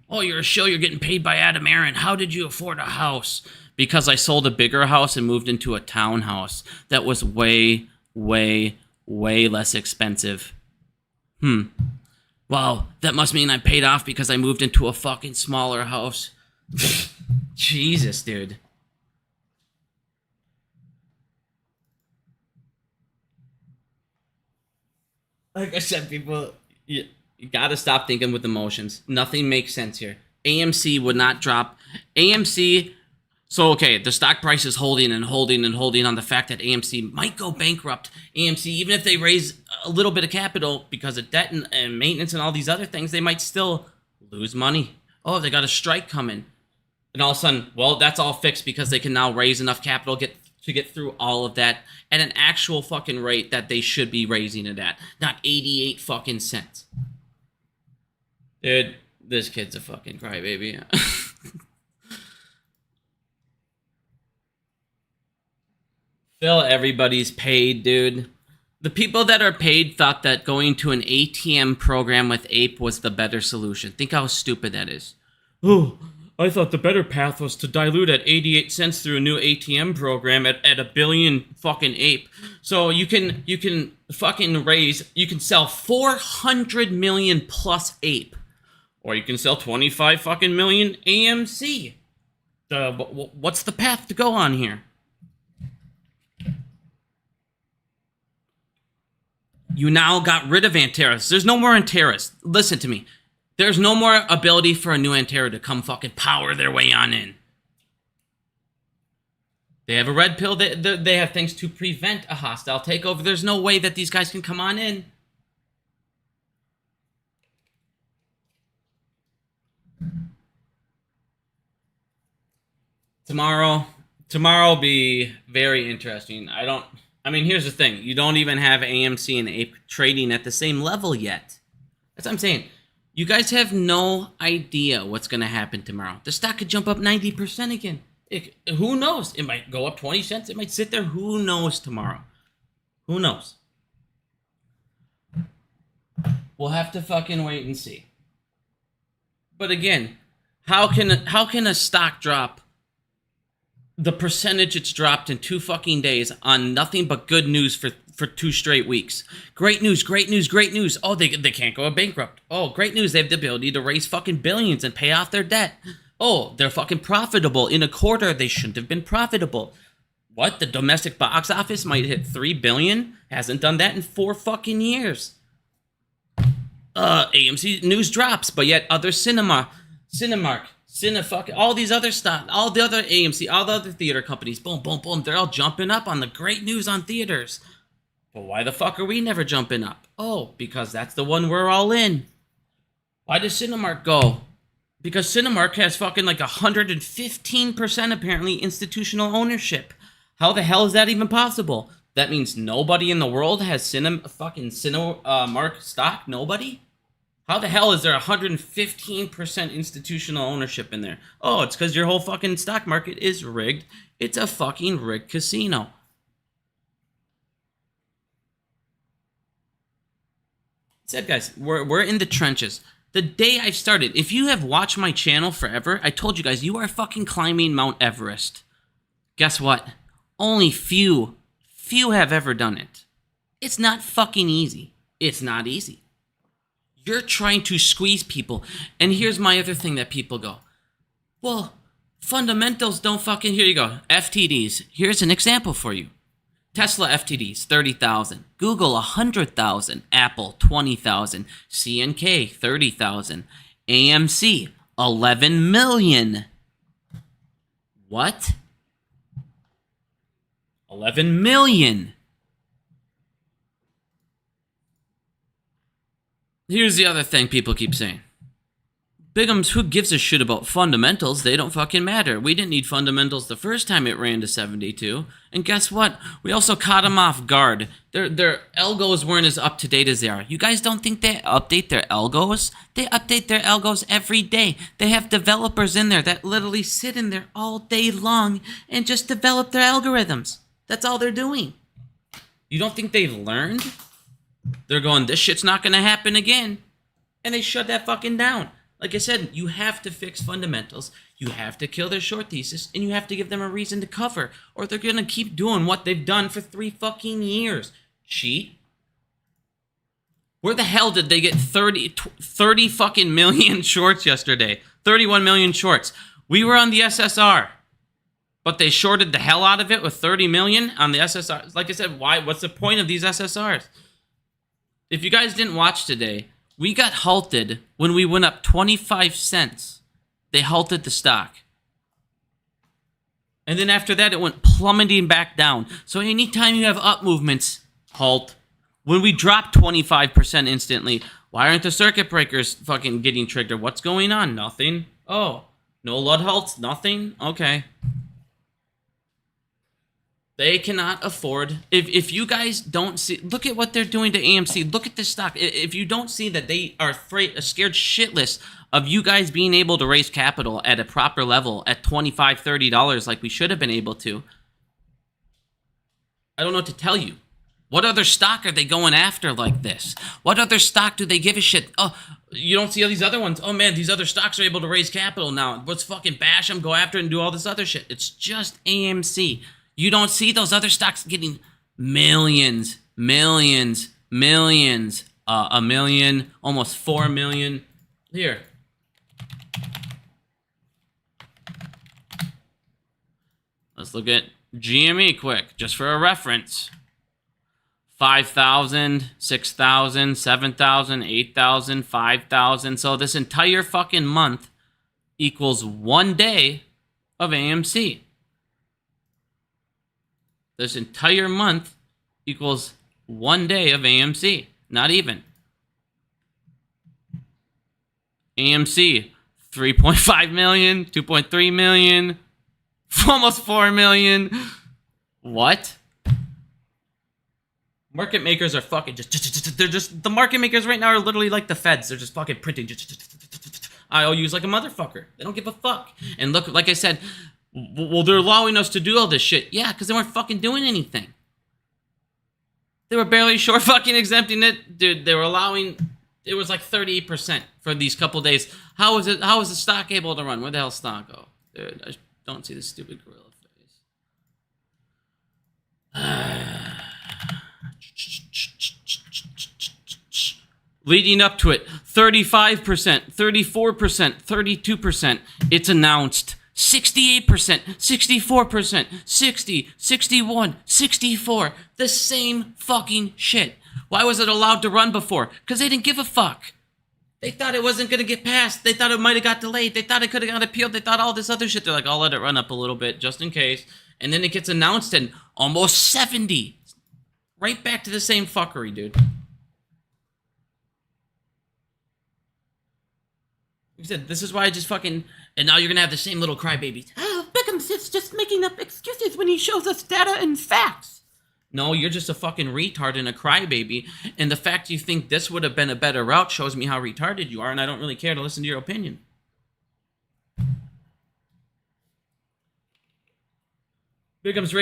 Oh, you're a show. You're getting paid by Adam Aaron. How did you afford a house? Because I sold a bigger house and moved into a townhouse that was way, way, way less expensive. Well, that must mean I'm paid off because I moved into a fucking smaller house. Jesus, dude. Like I said, people, you gotta stop thinking with emotions. Nothing makes sense here. AMC would not drop. AMC, so okay, the stock price is holding and holding and holding on the fact that AMC might go bankrupt. AMC, even if they raise a little bit of capital because of debt and maintenance and all these other things, they might still lose money. Oh, they got a strike coming. And all of a sudden, well, that's all fixed because they can now raise enough capital to get through all of that at an actual fucking rate that they should be raising it at, not 88 fucking cents. Dude, this kid's a fucking crybaby. Phil, everybody's paid, dude. The people that are paid thought that going to an ATM program with Ape was the better solution. Think how stupid that is. Oh, I thought the better path was to dilute at 88 cents through a new ATM program at $1 billion fucking Ape. So you can fucking you can sell 400 million plus Ape. Or you can sell 25 fucking million AMC. What's the path to go on here? You now got rid of Antares. There's no more Antares. Listen to me. There's no more ability for a new Antera to come fucking power their way on in. They have a red pill. They have things to prevent a hostile takeover. There's no way that these guys can come on in. Tomorrow will be very interesting. I mean, here's the thing. You don't even have AMC and Ape trading at the same level yet. That's what I'm saying. You guys have no idea what's going to happen tomorrow. The stock could jump up 90% again. Who knows? It might go up 20 cents. It might sit there. Who knows tomorrow? Who knows? We'll have to fucking wait and see. But again, how can a stock drop the percentage it's dropped in 2 fucking days on nothing but good news for 2 straight weeks? Great news, great news, great news. Oh, they can't go bankrupt. Oh, great news. They have the ability to raise fucking billions and pay off their debt. Oh, they're fucking profitable. In a quarter, they shouldn't have been profitable. What? The domestic box office might hit $3 billion? Hasn't done that in 4 fucking years. AMC news drops, but yet other Cinemark, all these other stuff, all the other AMC, all the other theater companies, boom, boom, boom, they're all jumping up on the great news on theaters. But why the fuck are we never jumping up? Oh, because that's the one we're all in. Why does Cinemark go? Because Cinemark has fucking like 115% apparently institutional ownership. How the hell is that even possible? That means nobody in the world has Cinemark stock? Nobody? How the hell is there 115% institutional ownership in there? Oh, it's because your whole fucking stock market is rigged. It's a fucking rigged casino. Said, guys, we're in the trenches. The day I started, if you have watched my channel forever, I told you guys, you are fucking climbing Mount Everest. Guess what? Only few have ever done it. It's not fucking easy. It's not easy. You're trying to squeeze people. And here's my other thing that people go, well, fundamentals don't fucking... Here you go. FTDs. Here's an example for you. Tesla FTDs, 30,000. Google, 100,000. Apple, 20,000. CNK, 30,000. AMC, 11 million. What? 11 million. Here's the other thing people keep saying. Bigums, who gives a shit about fundamentals? They don't fucking matter. We didn't need fundamentals the first time it ran to 72. And guess what? We also caught them off guard. Their algos weren't as up to date as they are. You guys don't think they update their algos? They update their algos every day. They have developers in there that literally sit in there all day long and just develop their algorithms. That's all they're doing. You don't think they've learned? They're going, this shit's not going to happen again. And they shut that fucking down. Like I said, you have to fix fundamentals, you have to kill their short thesis, and you have to give them a reason to cover, or they're going to keep doing what they've done for 3 fucking years. Cheat? Where the hell did they get 30 fucking million shorts yesterday? 31 million shorts. We were on the SSR, but they shorted the hell out of it with 30 million on the SSR. Like I said, why? What's the point of these SSRs? If you guys didn't watch today, we got halted when we went up 25 cents. They halted the stock. And then after that, it went plummeting back down. So anytime you have up movements, halt. When we drop 25% instantly, why aren't the circuit breakers fucking getting triggered? What's going on? Nothing. Oh, no LUD halts? Nothing? Okay. They cannot afford... If you guys don't see... Look at what they're doing to AMC. Look at this stock. If you don't see that they are scared shitless of you guys being able to raise capital at a proper level at $25, $30 like we should have been able to, I don't know what to tell you. What other stock are they going after like this? What other stock do they give a shit? Oh, you don't see all these other ones. Oh man, these other stocks are able to raise capital now. Let's fucking bash them, go after it, and do all this other shit. It's just AMC. You don't see those other stocks getting millions, a million, almost 4 million. Here. Let's look at GME quick, just for a reference. 5,000, 6,000, 7,000, 8,000, 5,000. So this entire fucking month equals 1 day of AMC. This entire month equals 1 day of AMC. Not even. AMC, 3.5 million, 2.3 million, almost 4 million. What? Market makers are fucking they're just, the market makers right now are literally like the feds. They're just fucking printing IOUs like a motherfucker. They don't give a fuck. And look, like I said, well, they're allowing us to do all this shit. Yeah, because they weren't fucking doing anything. They were barely short fucking exempting it. Dude, they were allowing, it was like 38% for these couple days. How is the stock able to run? Where the hell stock go? Dude, I don't see the stupid gorilla face. Leading up to it, 35%, 34%, 32%. It's announced 68%, 64%, 60, 61, 64. The same fucking shit. Why was it allowed to run before? Because they didn't give a fuck. They thought it wasn't going to get passed. They thought it might have got delayed. They thought it could have got appealed. They thought all this other shit. They're like, I'll let it run up a little bit just in case. And then it gets announced in almost 70. Right back to the same fuckery, dude. Like I said, this is why I just fucking... And now you're going to have the same little crybabies. Oh, Beckham's just making up excuses when he shows us data and facts. No, you're just a fucking retard and a crybaby. And the fact you think this would have been a better route shows me how retarded you are, and I don't really care to listen to your opinion. Beckham's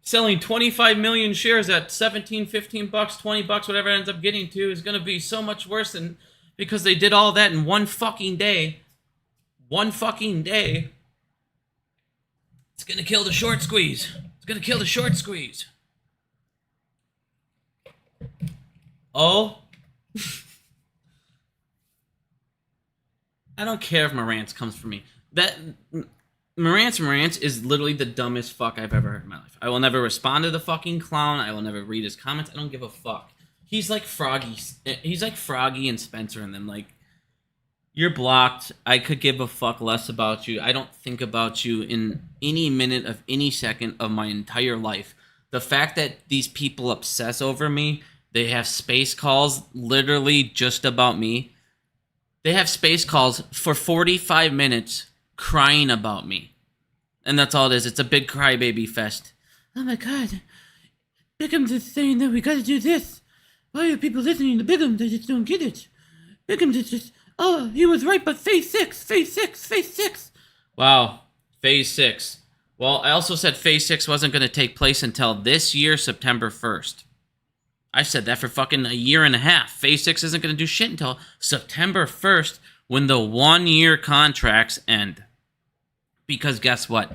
selling 25 million shares at 17, 15 bucks, 20 bucks, whatever it ends up getting to, is going to be so much worse than... Because they did all that in one fucking day. One fucking day. It's going to kill the short squeeze. It's going to kill the short squeeze. Oh. I don't care if Marantz comes for me. Marantz is literally the dumbest fuck I've ever heard in my life. I will never respond to the fucking clown. I will never read his comments. I don't give a fuck. He's like Froggy. He's like Froggy and Spencer and them. Like, you're blocked. I could give a fuck less about you. I don't think about you in any minute of any second of my entire life. The fact that these people obsess over me, they have space calls literally just about me. They have space calls for 45 minutes crying about me. And that's all it is. It's a big crybaby fest. Oh my god. Beckham's just saying that we gotta do this. Why are people listening to Bigham? They just don't get it. Bigham just, oh, he was right, but phase 6. Wow, phase 6. Well, I also said phase 6 wasn't going to take place until this year, September 1st. I said that for fucking a year and a half. Phase 6 isn't going to do shit until September 1st when the 1-year contracts end. Because guess what?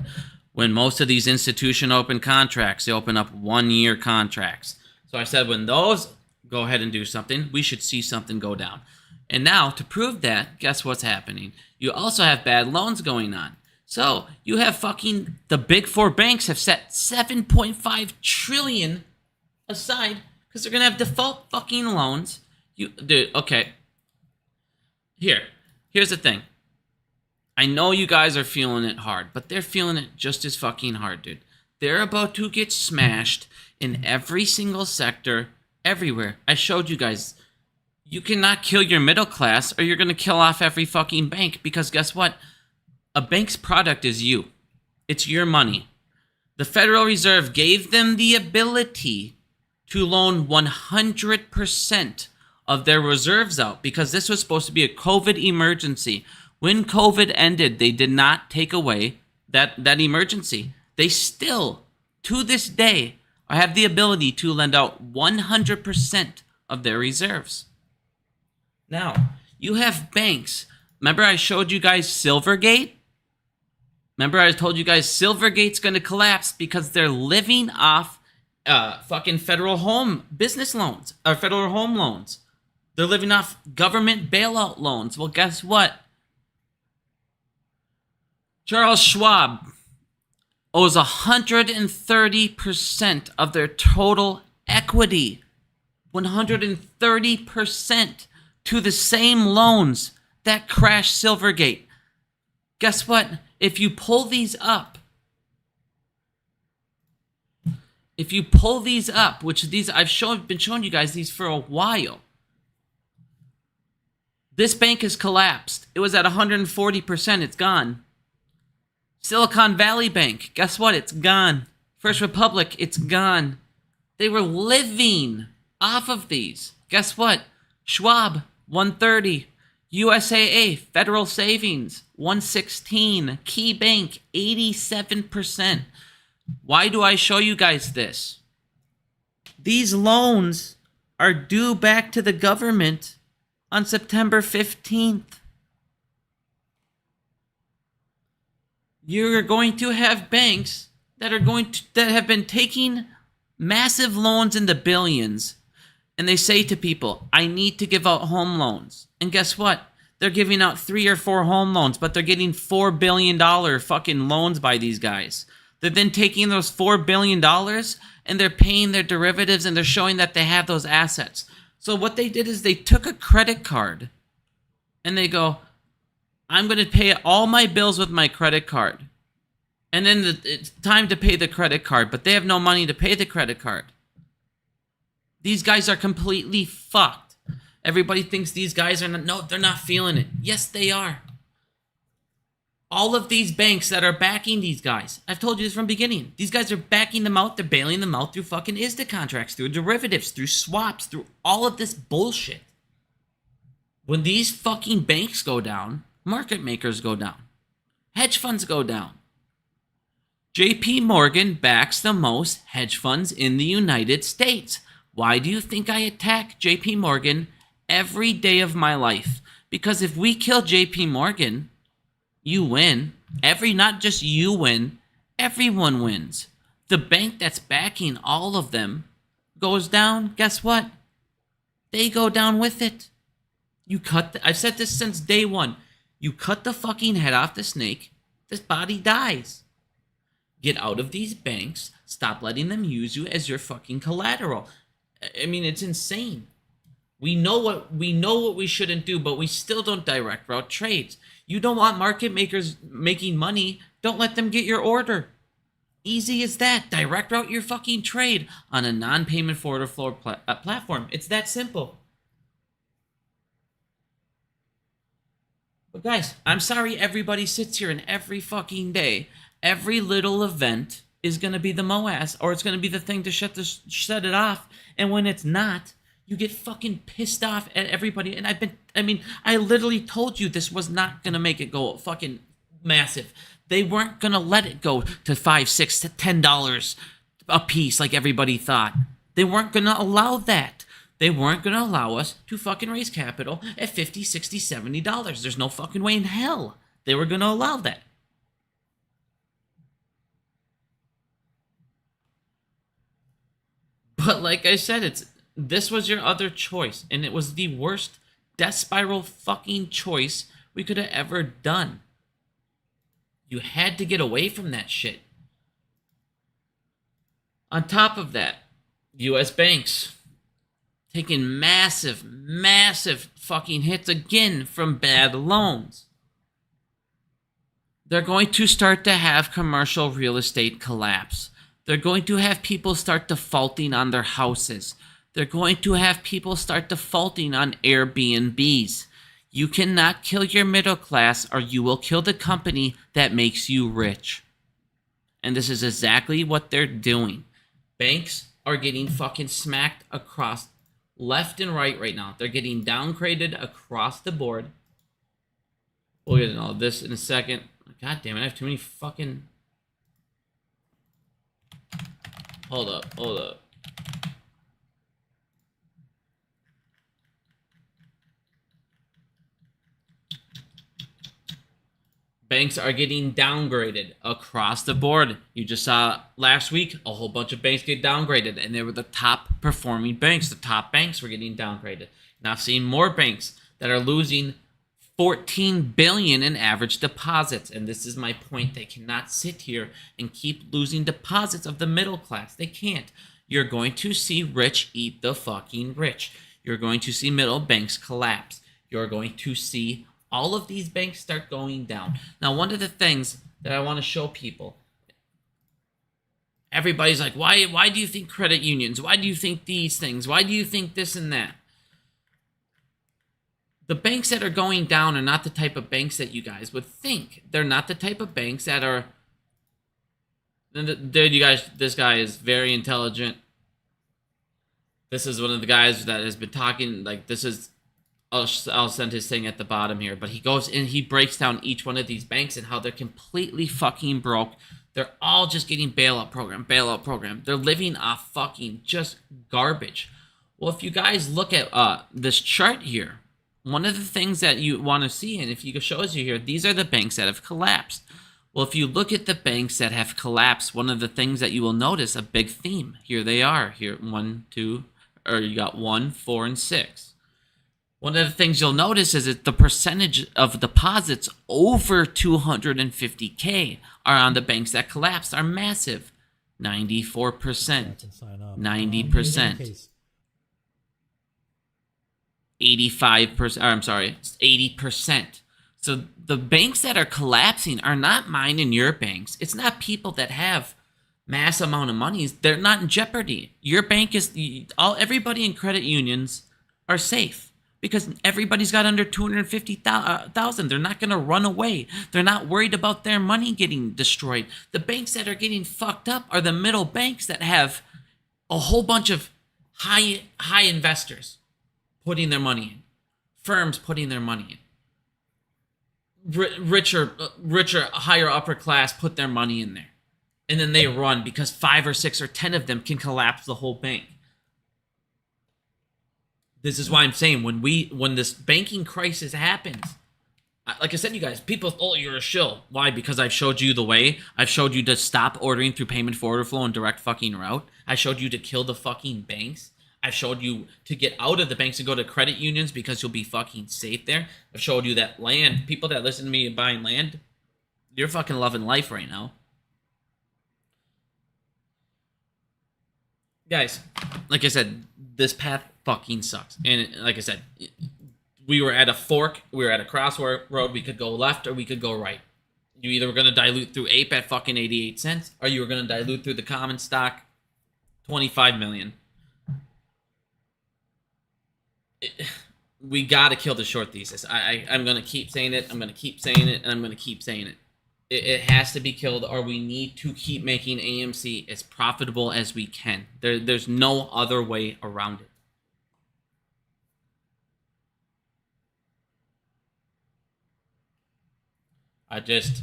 When most of these institutions open contracts, they open up 1-year contracts. So I said when those... go ahead and do something, we should see something go down. And now, to prove that, guess what's happening? You also have bad loans going on. So, you have fucking, the big 4 banks have set 7.5 trillion aside, because they're going to have default fucking loans. Dude, okay. Here's the thing. I know you guys are feeling it hard, but they're feeling it just as fucking hard, dude. They're about to get smashed in every single sector, everywhere. I showed you guys. You cannot kill your middle class or you're going to kill off every fucking bank because guess what? A bank's product is you. It's your money. The Federal Reserve gave them the ability to loan 100% of their reserves out because this was supposed to be a COVID emergency. When COVID ended, they did not take away that emergency. They still, to this day, or have the ability to lend out 100% of their reserves. Now, you have banks. Remember I showed you guys Silvergate? Remember I told you guys Silvergate's going to collapse because they're living off fucking federal home business loans, or federal home loans. They're living off government bailout loans. Well, guess what? Charles Schwab owes 130% of their total equity. 130% to the same loans that crashed Silvergate. Guess what? If you pull these up, which these I've been showing you guys these for a while, this bank has collapsed. It was at 140%. It's gone. Silicon Valley Bank, guess what? It's gone. First Republic, it's gone. They were living off of these. Guess what? Schwab, 130. USAA, Federal Savings, 116. Key Bank, 87%. Why do I show you guys this? These loans are due back to the government on September 15th. You're going to have banks that have been taking massive loans in the billions, and they say to people, I need to give out home loans. And guess what? They're giving out 3 or 4 home loans, but they're getting $4 billion fucking loans by these guys. They're then taking those $4 billion and they're paying their derivatives, and they're showing that they have those assets. So what they did is they took a credit card and they go, I'm going to pay all my bills with my credit card. And then it's time to pay the credit card, but they have no money to pay the credit card. These guys are completely fucked. Everybody thinks these guys are no, they're not feeling it. Yes, they are. All of these banks that are backing these guys, I've told you this from the beginning. These guys are backing them out. They're bailing them out through fucking ISDA contracts, through derivatives, through swaps, through all of this bullshit. When these fucking banks go down, market makers go down. Hedge funds go down. JP Morgan backs the most hedge funds in the United States. Why do you think I attack JP Morgan every day of my life? Because if we kill JP Morgan, you win. Not just you win, everyone wins. The bank that's backing all of them goes down. Guess what? They go down with it. I've said this since day one. You cut the fucking head off the snake, this body dies. Get out of these banks. Stop letting them use you as your fucking collateral. I mean, it's insane. We know what we shouldn't do, but we still don't direct route trades. You don't want market makers making money. Don't let them get your order. Easy as that. Direct route your fucking trade on a non-payment for order flow platform. It's that simple. But guys, I'm sorry everybody sits here and every fucking day, every little event is going to be the MOAS, or it's going to be the thing to shut it off. And when it's not, you get fucking pissed off at everybody. And I literally told you this was not going to make it go fucking massive. They weren't going to let it go to $5, $6 to $10 a piece like everybody thought. They weren't going to allow that. They weren't going to allow us to fucking raise capital at $50, $60, $70. There's no fucking way in hell they were going to allow that. But like I said, this was your other choice, and it was the worst death spiral fucking choice we could have ever done. You had to get away from that shit. On top of that, U.S. banks taking massive, massive fucking hits again from bad loans. They're going to start to have commercial real estate collapse. They're going to have people start defaulting on their houses. They're going to have people start defaulting on Airbnbs. You cannot kill your middle class, or you will kill the company that makes you rich. And this is exactly what they're doing. Banks are getting fucking smacked across left and right now. They're getting downgraded across the board. We'll get into all this in a second. God damn it, I have too many fucking... Hold up. Banks are getting downgraded across the board. You just saw last week a whole bunch of banks get downgraded, and they were the top performing banks. The top banks were getting downgraded. Now seeing more banks that are losing 14 billion in average deposits. And this is my point. They cannot sit here and keep losing deposits of the middle class. They can't. You're going to see rich eat the fucking rich. You're going to see middle banks collapse. You're going to see all of these banks start going down. Now, one of the things that I want to show people, everybody's like, why do you think credit unions? Why do you think these things? Why do you think this and that? The banks that are going down are not the type of banks that you guys would think. They're not the type of banks that are... You guys, this guy is very intelligent. This is one of the guys that has been talking, like, this is... I'll send his thing at the bottom here, but he goes and he breaks down each one of these banks and how they're completely fucking broke. They're all just getting bailout program. They're living off fucking just garbage. Well, if you guys look at this chart here, one of the things that you want to see, and if you shows you here, these are the banks that have collapsed. Well, if you look at the banks that have collapsed, one of the things that you will notice, a big theme, here they are, here, 1, 2, or you got 1, 4, and 6. One of the things you'll notice is that the percentage of deposits over 250K are on the banks that collapsed are massive. 94%, 90%, 85%, or I'm sorry, 80%. So the banks that are collapsing are not mine and your banks. It's not people that have mass amount of money. They're not in jeopardy. Your bank is, everybody in credit unions are safe. Because everybody's got under 250,000. They're not going to run away. They're not worried about their money getting destroyed. The banks that are getting fucked up are the middle banks that have a whole bunch of high investors putting their money in. Firms putting their money in. Richer, higher upper class put their money in there. And then they run because 5 or 6 or 10 of them can collapse the whole bank. This is why I'm saying when this banking crisis happens, like I said, you guys, people, oh, you're a shill. Why? Because I've showed you the way. I've showed you to stop ordering through payment for order flow and direct fucking route. I showed you to kill the fucking banks. I've showed you to get out of the banks and go to credit unions because you'll be fucking safe there. I've showed you that land, people that listen to me buying land, you're fucking loving life right now. Guys, like I said, this path fucking sucks. And like I said, we were at a fork, we were at a crossroad, we could go left or we could go right. You either were going to dilute through APE at fucking 88 cents, or you were going to dilute through the common stock 25 million. We got to kill the short thesis. I'm going to keep saying it, I'm going to keep saying it, and I'm going to keep saying it. It has to be killed, or we need to keep making AMC as profitable as we can. There's no other way around it. I just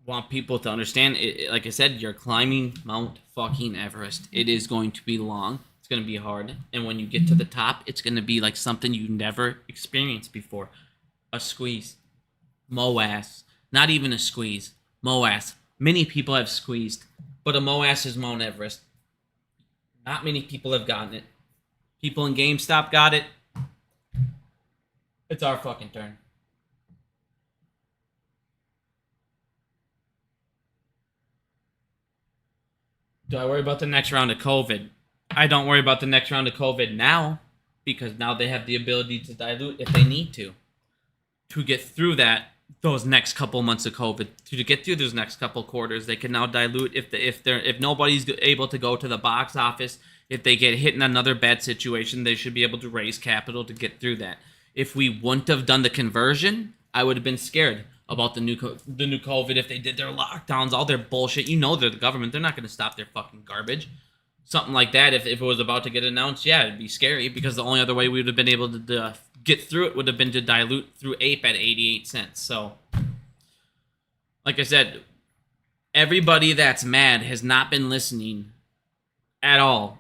want people to understand, like I said, you're climbing Mount fucking Everest. It is going to be long. It's going to be hard. And when you get to the top, it's going to be like something you never experienced before. A squeeze. Moass. Not even a squeeze. Moass. Many people have squeezed, but a moass is Mount Everest. Not many people have gotten it. People in GameStop got it. It's our fucking turn. Do I worry about the next round of COVID? I don't worry about the next round of COVID now, because now they have the ability to dilute if they need to get through those next couple months of COVID, to get through those next couple quarters. They can now dilute if nobody's able to go to the box office. If they get hit in another bad situation, they should be able to raise capital to get through that. If we wouldn't have done the conversion, I would have been scared about the new COVID. If they did their lockdowns, all their bullshit, they're the government. They're not going to stop their fucking garbage. Something like that, if it was about to get announced, yeah, it'd be scary, because the only other way we would have been able to get through it would have been to dilute through APE at 88 cents. So, like I said, everybody that's mad has not been listening at all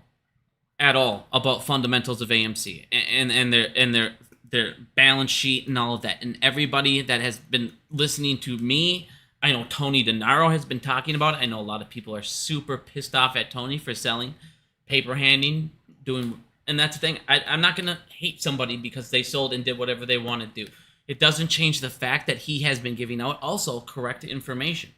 about fundamentals of AMC and their balance sheet and all of that. And everybody that has been listening to me, I know Tony DeNaro has been talking about it. I know a lot of people are super pissed off at Tony for selling, paper handing, doing, and that's the thing. I'm not gonna hate somebody because they sold and did whatever they want to do. It doesn't change the fact that he has been giving out also correct information.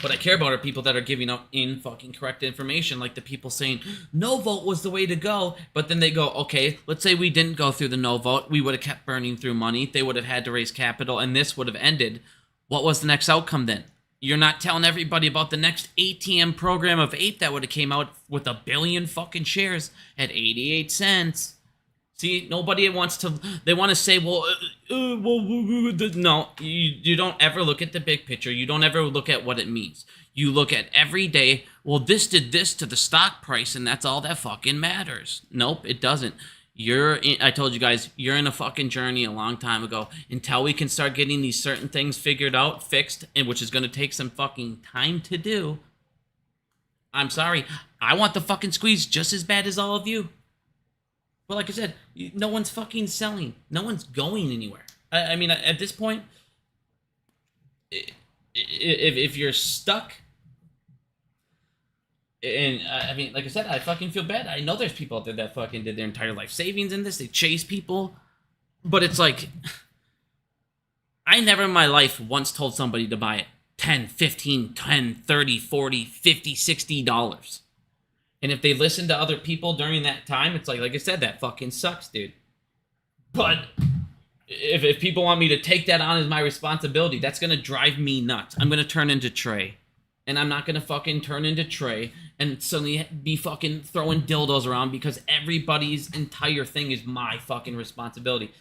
What I care about are people that are giving out fucking correct information, like the people saying no vote was the way to go, but then they go, okay, let's say we didn't go through the no vote, we would have kept burning through money, they would have had to raise capital, and this would have ended. What was the next outcome then? You're not telling everybody about the next ATM program of 8 that would have came out with 1 billion fucking shares at 88 cents. See, nobody wants to, they want to say, well, no, you don't ever look at the big picture. You don't ever look at what it means. You look at every day, well, this did this to the stock price, and that's all that fucking matters. Nope, it doesn't. I told you guys, you're in a fucking journey a long time ago. Until we can start getting these certain things figured out, fixed, and which is going to take some fucking time to do. I'm sorry. I want the fucking squeeze just as bad as all of you. But like I said, no one's fucking selling. No one's going anywhere. I mean, at this point, if you're stuck, and I mean, like I said, I fucking feel bad. I know there's people out there that fucking did their entire life savings in this. They chase people. But it's like, I never in my life once told somebody to buy it 10, 15, 10, 30, 40, 50, $60. And if they listen to other people during that time, it's like I said, that fucking sucks, dude. But if people want me to take that on as my responsibility, that's going to drive me nuts. I'm going to turn into Trey. And I'm not going to fucking turn into Trey and suddenly be fucking throwing dildos around because everybody's entire thing is my fucking responsibility.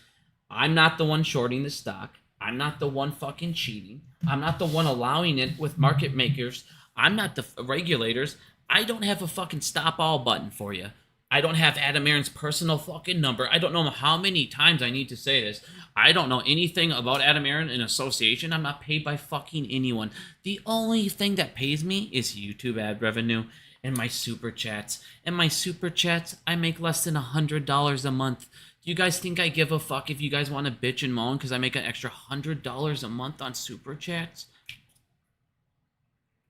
I'm not the one shorting the stock. I'm not the one fucking cheating. I'm not the one allowing it with market makers. I'm not the regulators. I don't have a fucking stop all button for you. I don't have Adam Aaron's personal fucking number. I don't know how many times I need to say this. I don't know anything about Adam Aaron in association. I'm not paid by fucking anyone. The only thing that pays me is YouTube ad revenue and my super chats. And my super chats, I make less than $100 a month. Do you guys think I give a fuck if you guys want to bitch and moan because I make an extra $100 a month on super chats?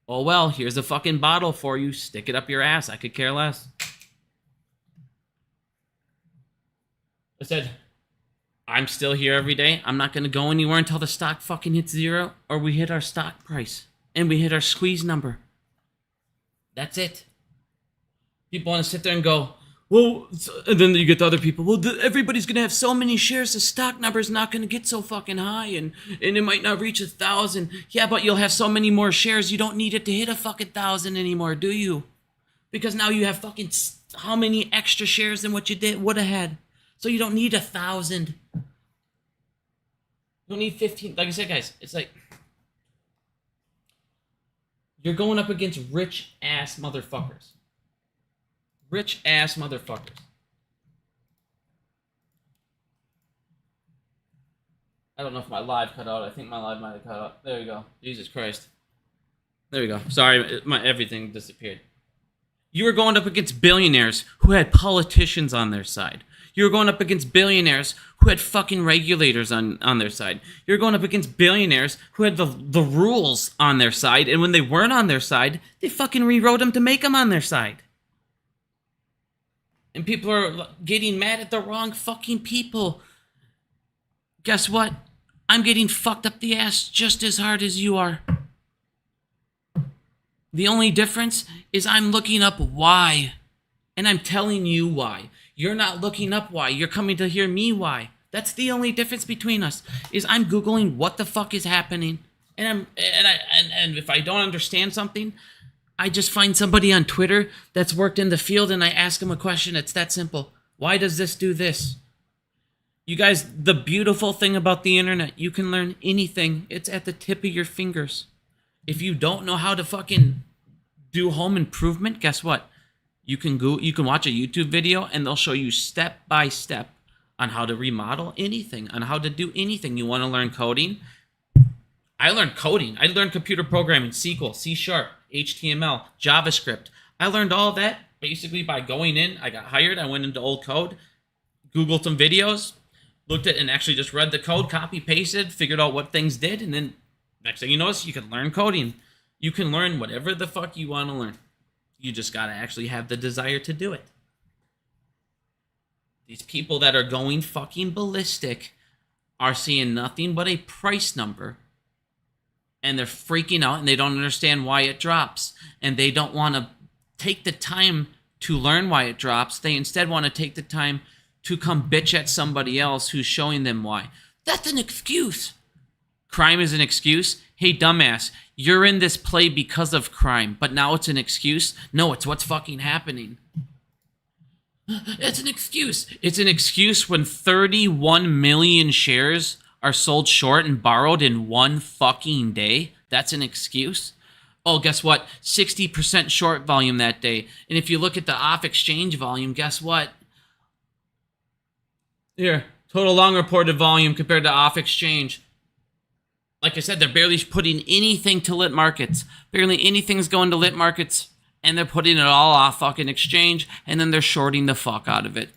Oh well, here's a fucking bottle for you. Stick it up your ass. I could care less. I said, I'm still here every day. I'm not going to go anywhere until the stock fucking hits zero or we hit our stock price and we hit our squeeze number. That's it. People want to sit there and go, well, and then you get the other people, well, everybody's going to have so many shares, the stock number's not going to get so fucking high, and it might not reach 1,000. Yeah, but you'll have so many more shares, you don't need it to hit a fucking 1,000 anymore, do you? Because now you have fucking how many extra shares than what you would have had. So you don't need 1,000. You don't need 15. Like I said, guys, it's like, you're going up against rich-ass motherfuckers. Rich-ass motherfuckers. I don't know if my live cut out. I think my live might have cut out. There we go. Jesus Christ. There we go. Sorry, everything disappeared. You were going up against billionaires who had politicians on their side. You were going up against billionaires who had fucking regulators on their side. You were going up against billionaires who had the rules on their side, and when they weren't on their side, they fucking rewrote them to make them on their side. And people are getting mad at the wrong fucking people. Guess what? I'm getting fucked up the ass just as hard as you are. The only difference is I'm looking up why. And I'm telling you why. You're not looking up why. You're coming to hear me why. That's the only difference between us. Is I'm Googling what the fuck is happening. And if I don't understand something, I just find somebody on Twitter that's worked in the field and I ask them a question. It's that simple. Why does this do this? You guys, the beautiful thing about the internet, you can learn anything. It's at the tip of your fingers. If you don't know how to fucking do home improvement, guess what? You can watch a YouTube video and they'll show you step by step on how to remodel anything, on how to do anything. You want to learn coding? I learned coding. I learned computer programming, SQL, C#, HTML, JavaScript. I learned all of that basically by going in. I got hired. I went into old code, Googled some videos, looked at and actually just read the code, copy pasted, figured out what things did, and then next thing you know, you can learn coding. You can learn whatever the fuck you want to learn. You just gotta actually have the desire to do it. These people that are going fucking ballistic are seeing nothing but a price number, and they're freaking out, and they don't understand why it drops, and they don't want to take the time to learn why it drops. They instead want to take the time to come bitch at somebody else who's showing them why. That's an excuse. Crime is an excuse? Hey, dumbass, you're in this play because of crime, but now it's an excuse? No, it's what's fucking happening. It's an excuse. It's an excuse when 31 million shares are sold short and borrowed in one fucking day. That's an excuse. Oh, guess what? 60% short volume that day. And if you look at the off-exchange volume, guess what? Here, total long reported volume compared to off-exchange. Like I said, they're barely putting anything to lit markets. Barely anything's going to lit markets. And they're putting it all off fucking exchange. And then they're shorting the fuck out of it.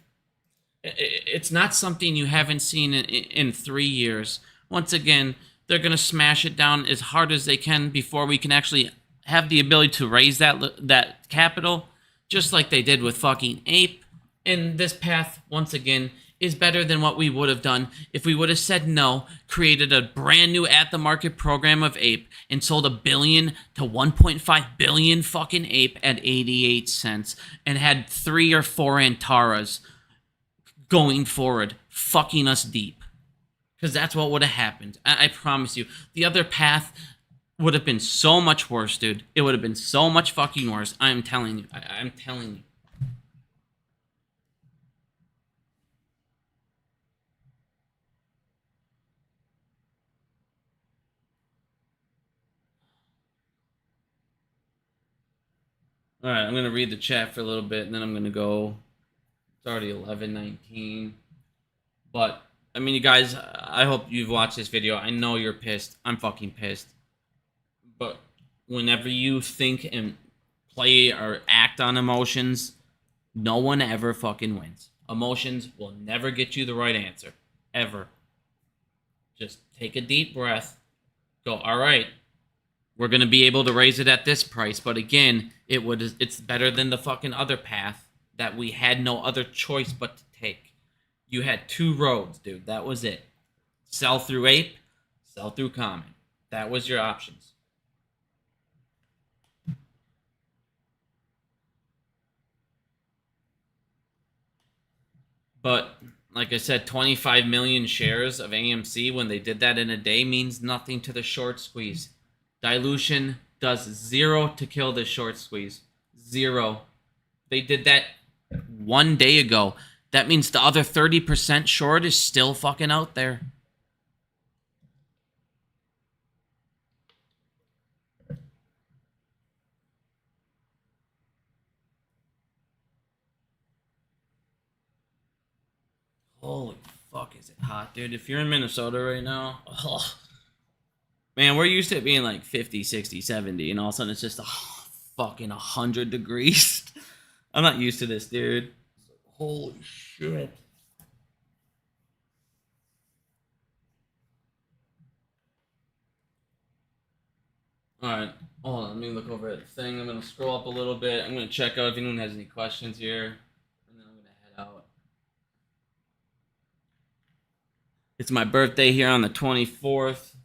It's not something you haven't seen in 3 years. Once again, they're going to smash it down as hard as they can before we can actually have the ability to raise that capital. Just like they did with fucking Ape. And this path, once again, is better than what we would have done if we would have said no, created a brand new at-the-market program of Ape, and sold 1 billion to 1.5 billion fucking Ape at 88 cents, and had 3 or 4 Antaras going forward, fucking us deep. Because that's what would have happened. I promise you. The other path would have been so much worse, dude. It would have been so much fucking worse. I'm telling you. I'm telling you. All right, I'm going to read the chat for a little bit, and then I'm going to go. It's already 11:19. But, I mean, you guys, I hope you've watched this video. I know you're pissed. I'm fucking pissed. But whenever you think and play or act on emotions, no one ever fucking wins. Emotions will never get you the right answer. Ever. Just take a deep breath. Go, all right. We're going to be able to raise it at this price. But again, it's better than the fucking other path that we had no other choice but to take. You had 2 roads, dude. That was it. Sell through Ape, sell through Common. That was your options. But, like I said, 25 million shares of AMC when they did that in a day means nothing to the short squeeze. Dilution does 0 to kill this short squeeze. 0. They did that 1 day ago. That means the other 30% short is still fucking out there. Holy fuck, is it hot, dude? If you're in Minnesota right now, oh, man, we're used to it being like 50, 60, 70, and all of a sudden it's just fucking 100 degrees. I'm not used to this, dude. Holy shit. Alright, hold on, let me look over at the thing. I'm going to scroll up a little bit. I'm going to check out if anyone has any questions here, and then I'm going to head out. It's my birthday here on the 24th.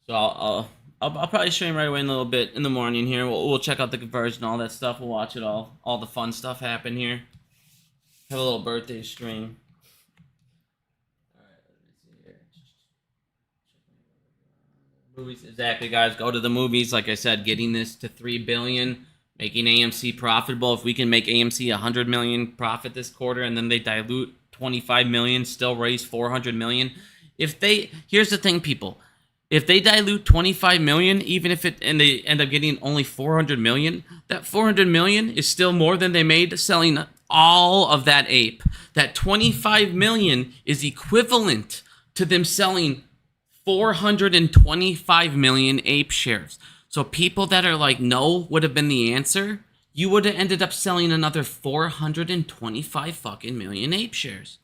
So I'll probably stream right away in a little bit in the morning here. We'll check out the conversion, all that stuff. We'll watch it all the fun stuff happen here. Have a little birthday stream. All right, let me see here. Movies, exactly, guys. Go to the movies. Like I said, getting this to $3 billion, making AMC profitable. If we can make AMC $100 million profit this quarter, and then they dilute $25 million, still raise $400 million. Here's the thing, people. If they dilute $25 million, even if and they end up getting only $400 million, that $400 million is still more than they made selling all of that Ape. That $25 million is equivalent to them selling 425 million Ape shares. So people that are like, no, would have been the answer, you would have ended up selling another 425 fucking million ape shares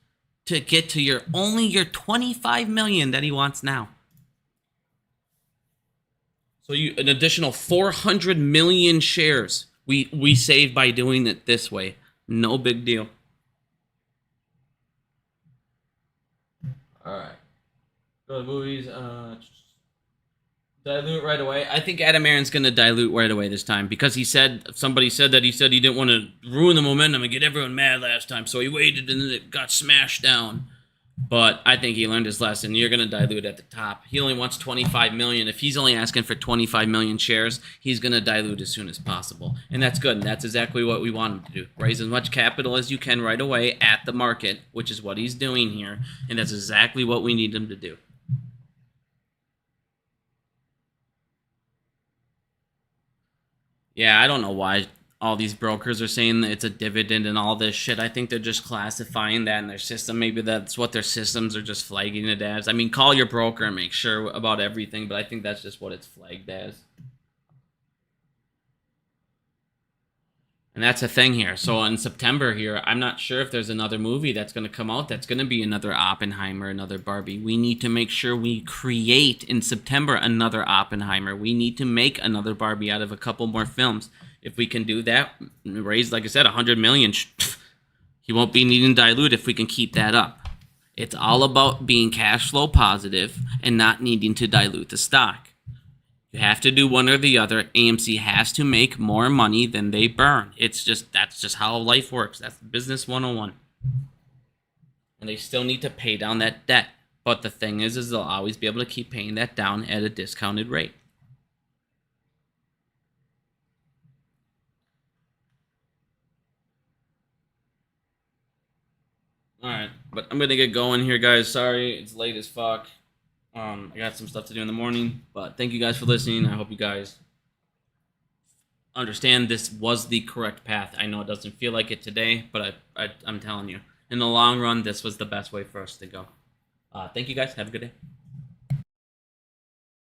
to get to your 25 million that he wants now. So an additional 400 million shares we saved by doing it this way. No big deal. All right. Go to the movies. Dilute right away. I think Adam Aaron's going to dilute right away this time because somebody said he didn't want to ruin the momentum and get everyone mad last time, so he waited and then it got smashed down. But I think he learned his lesson. You're going to dilute at the top. He only wants 25 million. If he's only asking for 25 million shares, he's going to dilute as soon as possible. And that's good. And that's exactly what we want him to do. Raise as much capital as you can right away at the market, which is what he's doing here. And that's exactly what we need him to do. Yeah, I don't know why all these brokers are saying that it's a dividend and all this shit. I think they're just classifying that in their system. Maybe that's what their systems are just flagging it as. I mean, call your broker and make sure about everything, but I think that's just what it's flagged as. And that's the thing here. So in September here, I'm not sure if there's another movie that's going to come out that's going to be another Oppenheimer, another Barbie. We need to make sure we create in September another Oppenheimer. We need to make another Barbie out of a couple more films. If we can do that, raise, like I said, 100 million, he won't be needing to dilute if we can keep that up. It's all about being cash flow positive and not needing to dilute the stock. You have to do one or the other. AMC has to make more money than they burn. That's just how life works. That's business 101. And they still need to pay down that debt. But the thing is they'll always be able to keep paying that down at a discounted rate. Alright, but I'm going to get going here, guys. Sorry, it's late as fuck. I got some stuff to do in the morning, but thank you guys for listening. I hope you guys understand this was the correct path. I know it doesn't feel like it today, but I'm telling you, in the long run, this was the best way for us to go. Thank you guys. Have a good day.